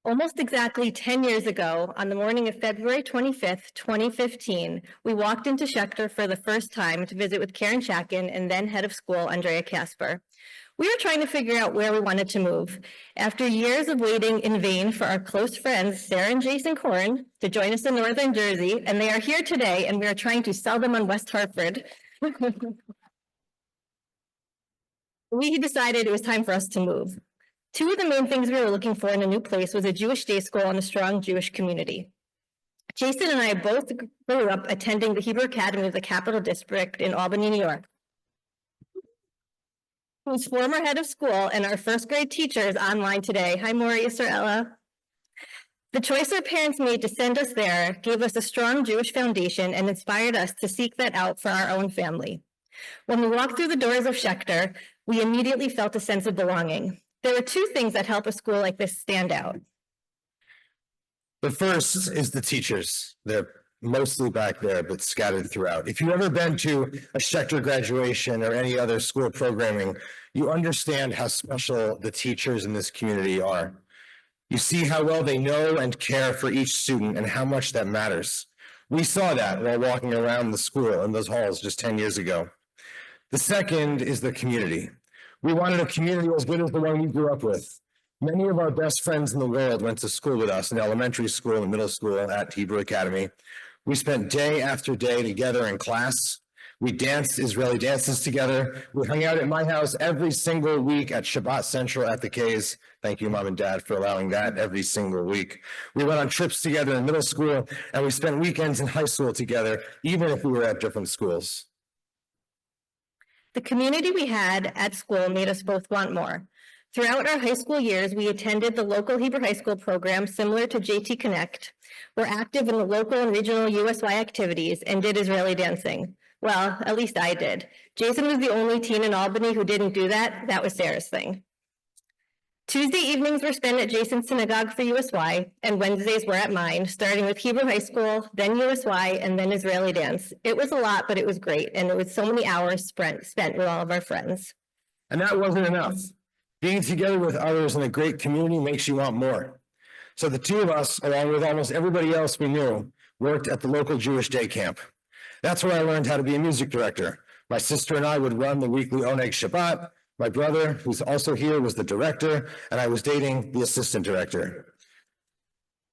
[SPEAKER 10] Almost exactly 10 years ago, on the morning of February 25th, 2015, we walked into Schechter for the first time to visit with Karen Chakin and then head of school, Andrea Kasper. We were trying to figure out where we wanted to move. After years of waiting in vain for our close friends, Sarah and Jason Korn, to join us in Northern Jersey, and they are here today, and we are trying to sell them on West Hartford. We decided it was time for us to move. Two of the main things we were looking for in a new place was a Jewish day school and a strong Jewish community. Jason and I both grew up attending the Hebrew Academy of the Capital District in Albany, New York, whose former head of school and our first grade teacher is online today. Hi, Maury Israella. The choice our parents made to send us there gave us a strong Jewish foundation and inspired us to seek that out for our own family. When we walked through the doors of Schechter, we immediately felt a sense of belonging. There are two things that help a school like this stand out.
[SPEAKER 9] The first is the teachers. They're mostly back there, but scattered throughout. If you've ever been to a Schechter graduation or any other school programming, you understand how special the teachers in this community are. You see how well they know and care for each student and how much that matters. We saw that while walking around the school in those halls just 10 years ago. The second is the community. We wanted a community as good as the one we grew up with. Many of our best friends in the world went to school with us in elementary school and middle school at Hebrew Academy. We spent day after day together in class. We danced Israeli dances together. We hung out at my house every single week at Shabbat Central at the K's. Thank you, Mom and Dad, for allowing that every single week. We went on trips together in middle school, and we spent weekends in high school together, even if we were at different schools.
[SPEAKER 10] The community we had at school made us both want more. Throughout our high school years, we attended the local Hebrew high school program similar to JT Connect. We're active in the local and regional USY activities and did Israeli dancing. Well, at least I did. Jason was the only teen in Albany who didn't do that. That was Sarah's thing. Tuesday evenings were spent at Jason's synagogue for USY, and Wednesdays were at mine, starting with Hebrew high school, then USY, and then Israeli dance. It was a lot, but it was great, and it was so many hours spent with all of our friends.
[SPEAKER 9] And that wasn't enough. Being together with others in a great community makes you want more. So the two of us, along with almost everybody else we knew, worked at the local Jewish day camp. That's where I learned how to be a music director. My sister and I would run the weekly Oneg Shabbat. My brother, who's also here, was the director, and I was dating the assistant director.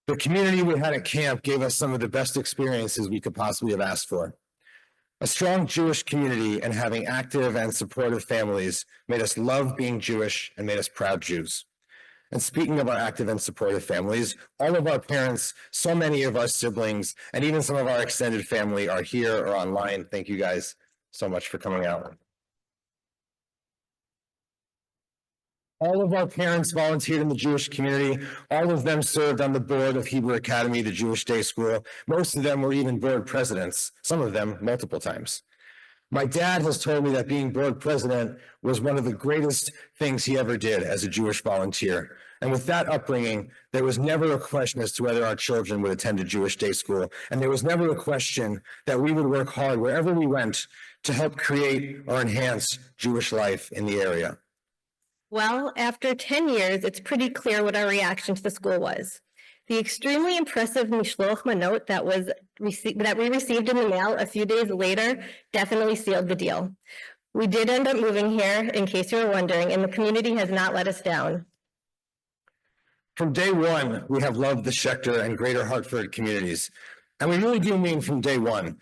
[SPEAKER 9] The community we had at camp gave us some of the best experiences we could possibly have asked for. A strong Jewish community and having active and supportive families made us love being Jewish and made us proud Jews. And speaking of our active and supportive families, all of our parents, so many of our siblings, and even some of our extended family are here or online. Thank you guys so much for coming out. All of our parents volunteered in the Jewish community. All of them served on the board of Hebrew Academy, the Jewish day school. Most of them were even board presidents, some of them multiple times. My dad has told me that being board president was one of the greatest things he ever did as a Jewish volunteer. And with that upbringing, there was never a question as to whether our children would attend a Jewish day school. And there was never a question that we would work hard wherever we went to help create or enhance Jewish life in the area.
[SPEAKER 10] Well, after 10 years, it's pretty clear what our reaction to the school was. The extremely impressive Mishloach Manot that we received in the mail a few days later definitely sealed the deal. We did end up moving here, in case you were wondering, and the community has not let us down.
[SPEAKER 9] From day one, we have loved the Schechter and Greater Hartford communities. And we really do mean from day one.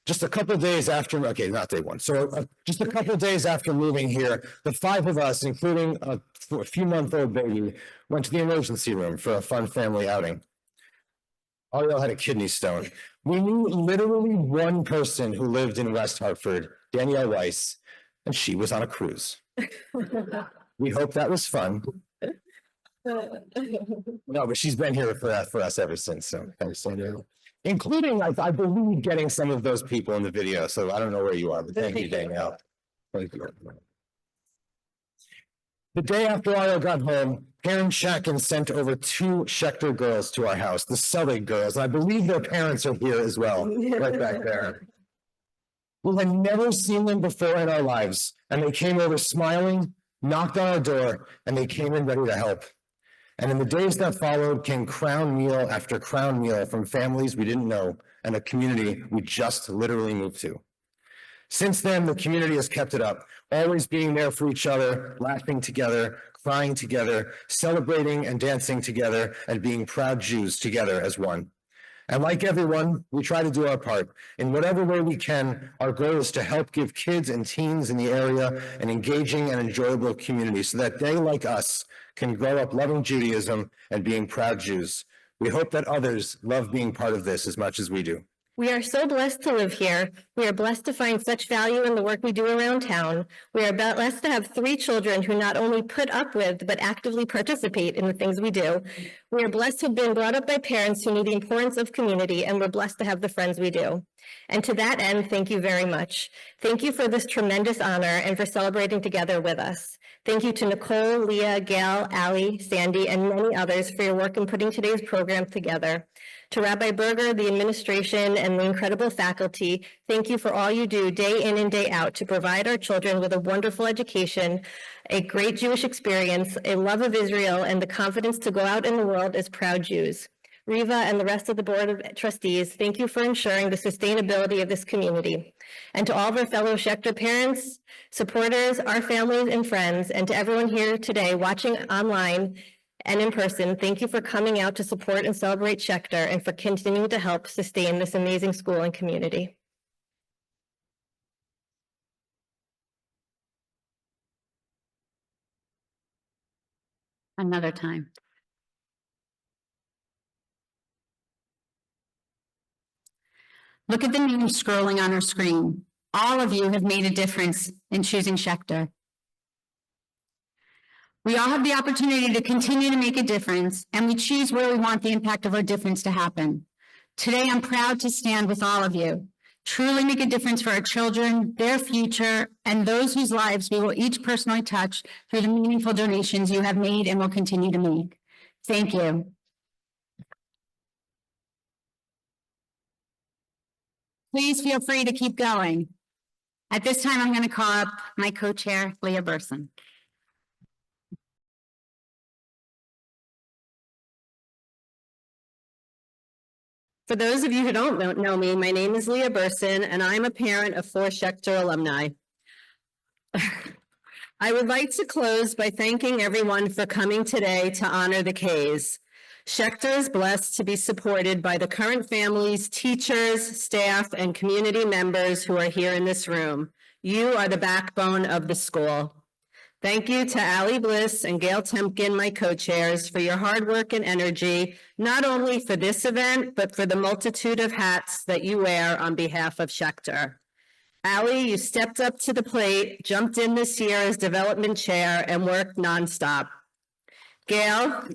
[SPEAKER 9] Just a couple of days after, okay, not day one. So just a couple of days after moving here, the five of us, including a few-month-old baby, went to the emergency room for a fun family outing. Ariel had a kidney stone. We knew literally one person who lived in West Hartford, Danielle Weiss, and she was on a cruise. We hope that was fun. No, but she's been here for us ever since, so thanks, Danielle. Including, I believe, getting some of those people in the video. So I don't know where you are, but thank you, Danielle. Thank you. The day after Ariel got home, Karen Shakin sent over 2 Schechter girls to our house, the Selig girls. I believe their parents are here as well, right back there. We had never seen them before in our lives, and they came over smiling, knocked on our door, and they came in ready to help. And in the days that followed came crown meal after crown meal from families we didn't know and a community we just literally moved to. Since then, the community has kept it up, always being there for each other, laughing together, crying together, celebrating and dancing together, and being proud Jews together as one. And like everyone, we try to do our part. In whatever way we can, our goal is to help give kids and teens in the area an engaging and enjoyable community so that they, like us, can grow up loving Judaism and being proud Jews. We hope that others love being part of this as much as we do.
[SPEAKER 10] We are so blessed to live here. We are blessed to find such value in the work we do around town. We are blessed to have 3 children who not only put up with, but actively participate in the things we do. We are blessed to have been brought up by parents who knew the importance of community, and we're blessed to have the friends we do. And to that end, thank you very much. Thank you for this tremendous honor and for celebrating together with us. Thank you to Nicole, Leah, Gail, Allie, Sandy, and many others for your work in putting today's program together. To Rabbi Berger, the administration, and the incredible faculty, thank you for all you do day in and day out to provide our children with a wonderful education, a great Jewish experience, a love of Israel, and the confidence to go out in the world as proud Jews. Riva and the rest of the Board of Trustees, thank you for ensuring the sustainability of this community. And to all of our fellow Schechter parents, supporters, our families and friends, and to everyone here today watching online and in person, thank you for coming out to support and celebrate Schechter and for continuing to help sustain this amazing school and community.
[SPEAKER 21] Another time. Look at the names scrolling on our screen. All of you have made a difference in choosing Schechter. We all have the opportunity to continue to make a difference, and we choose where we want the impact of our difference to happen. Today, I'm proud to stand with all of you, truly make a difference for our children, their future, and those whose lives we will each personally touch through the meaningful donations you have made and will continue to make. Thank you. Please feel free to keep going. At this time, I'm going to call up my co-chair, Leah Burson.
[SPEAKER 8] For those of you who don't know me, my name is Leah Burson, and I'm a parent of 4 Schechter alumni. I would like to close by thanking everyone for coming today to honor the K's. Schechter is blessed to be supported by the current families, teachers, staff, and community members who are here in this room. You are the backbone of the school. Thank you to Allie Bliss and Gail Temkin, my co-chairs, for your hard work and energy, not only for this event, but for the multitude of hats that you wear on behalf of Schechter. Allie, you stepped up to the plate, jumped in this year as development chair, and worked nonstop. Gail,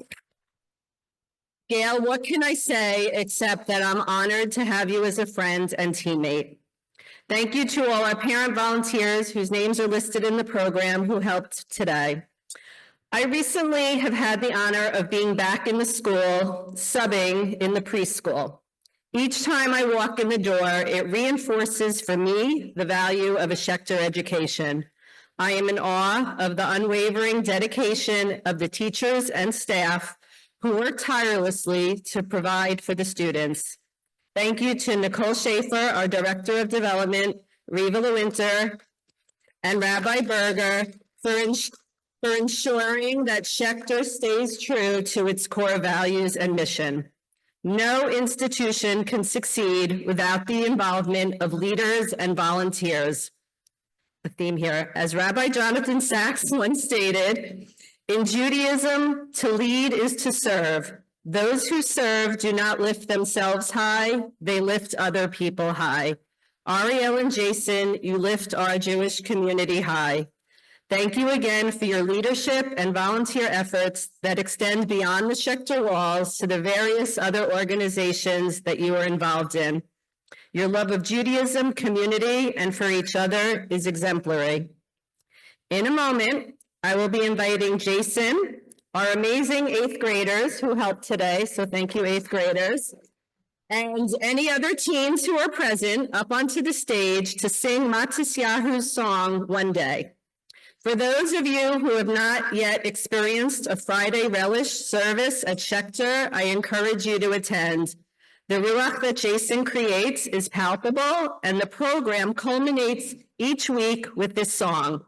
[SPEAKER 8] what can I say except that I'm honored to have you as a friend and teammate. Thank you to all our parent volunteers whose names are listed in the program who helped today. I recently have had the honor of being back in the school, subbing in the preschool. Each time I walk in the door, it reinforces for me the value of a Schechter education. I am in awe of the unwavering dedication of the teachers and staff who work tirelessly to provide for the students. Thank you to Nicole Schaefer, our Director of Development, Riva Lewinter, and Rabbi Berger for ensuring that Schechter stays true to its core values and mission. No institution can succeed without the involvement of leaders and volunteers. The theme here, as Rabbi Jonathan Sachs once stated, in Judaism, to lead is to serve. Those who serve do not lift themselves high, they lift other people high. Ariel and Jason, you lift our Jewish community high. Thank you again for your leadership and volunteer efforts that extend beyond the Schechter walls to the various other organizations that you are involved in. Your love of Judaism, community, and for each other is exemplary. In a moment, I will be inviting Jason, our amazing 8th graders who helped today, so thank you 8th graders, and any other teens who are present up onto the stage to sing Matisyahu's song, One Day. For those of you who have not yet experienced a Friday relish service at Schechter, I encourage you to attend. The Ruach that Jason creates is palpable, and the program culminates each week with this song.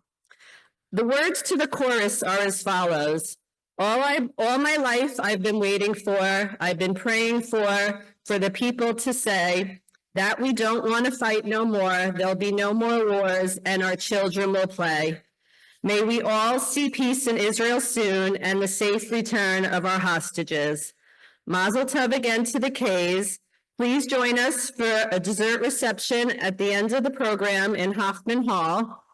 [SPEAKER 8] The words to the chorus are as follows. All my life I've been waiting for, I've been praying for the people to say that we don't want to fight no more, there'll be no more wars, and our children will play. May we all see peace in Israel soon and the safe return of our hostages. Mazel tov again to the K's. Please join us for a dessert reception at the end of the program in Hoffman Hall.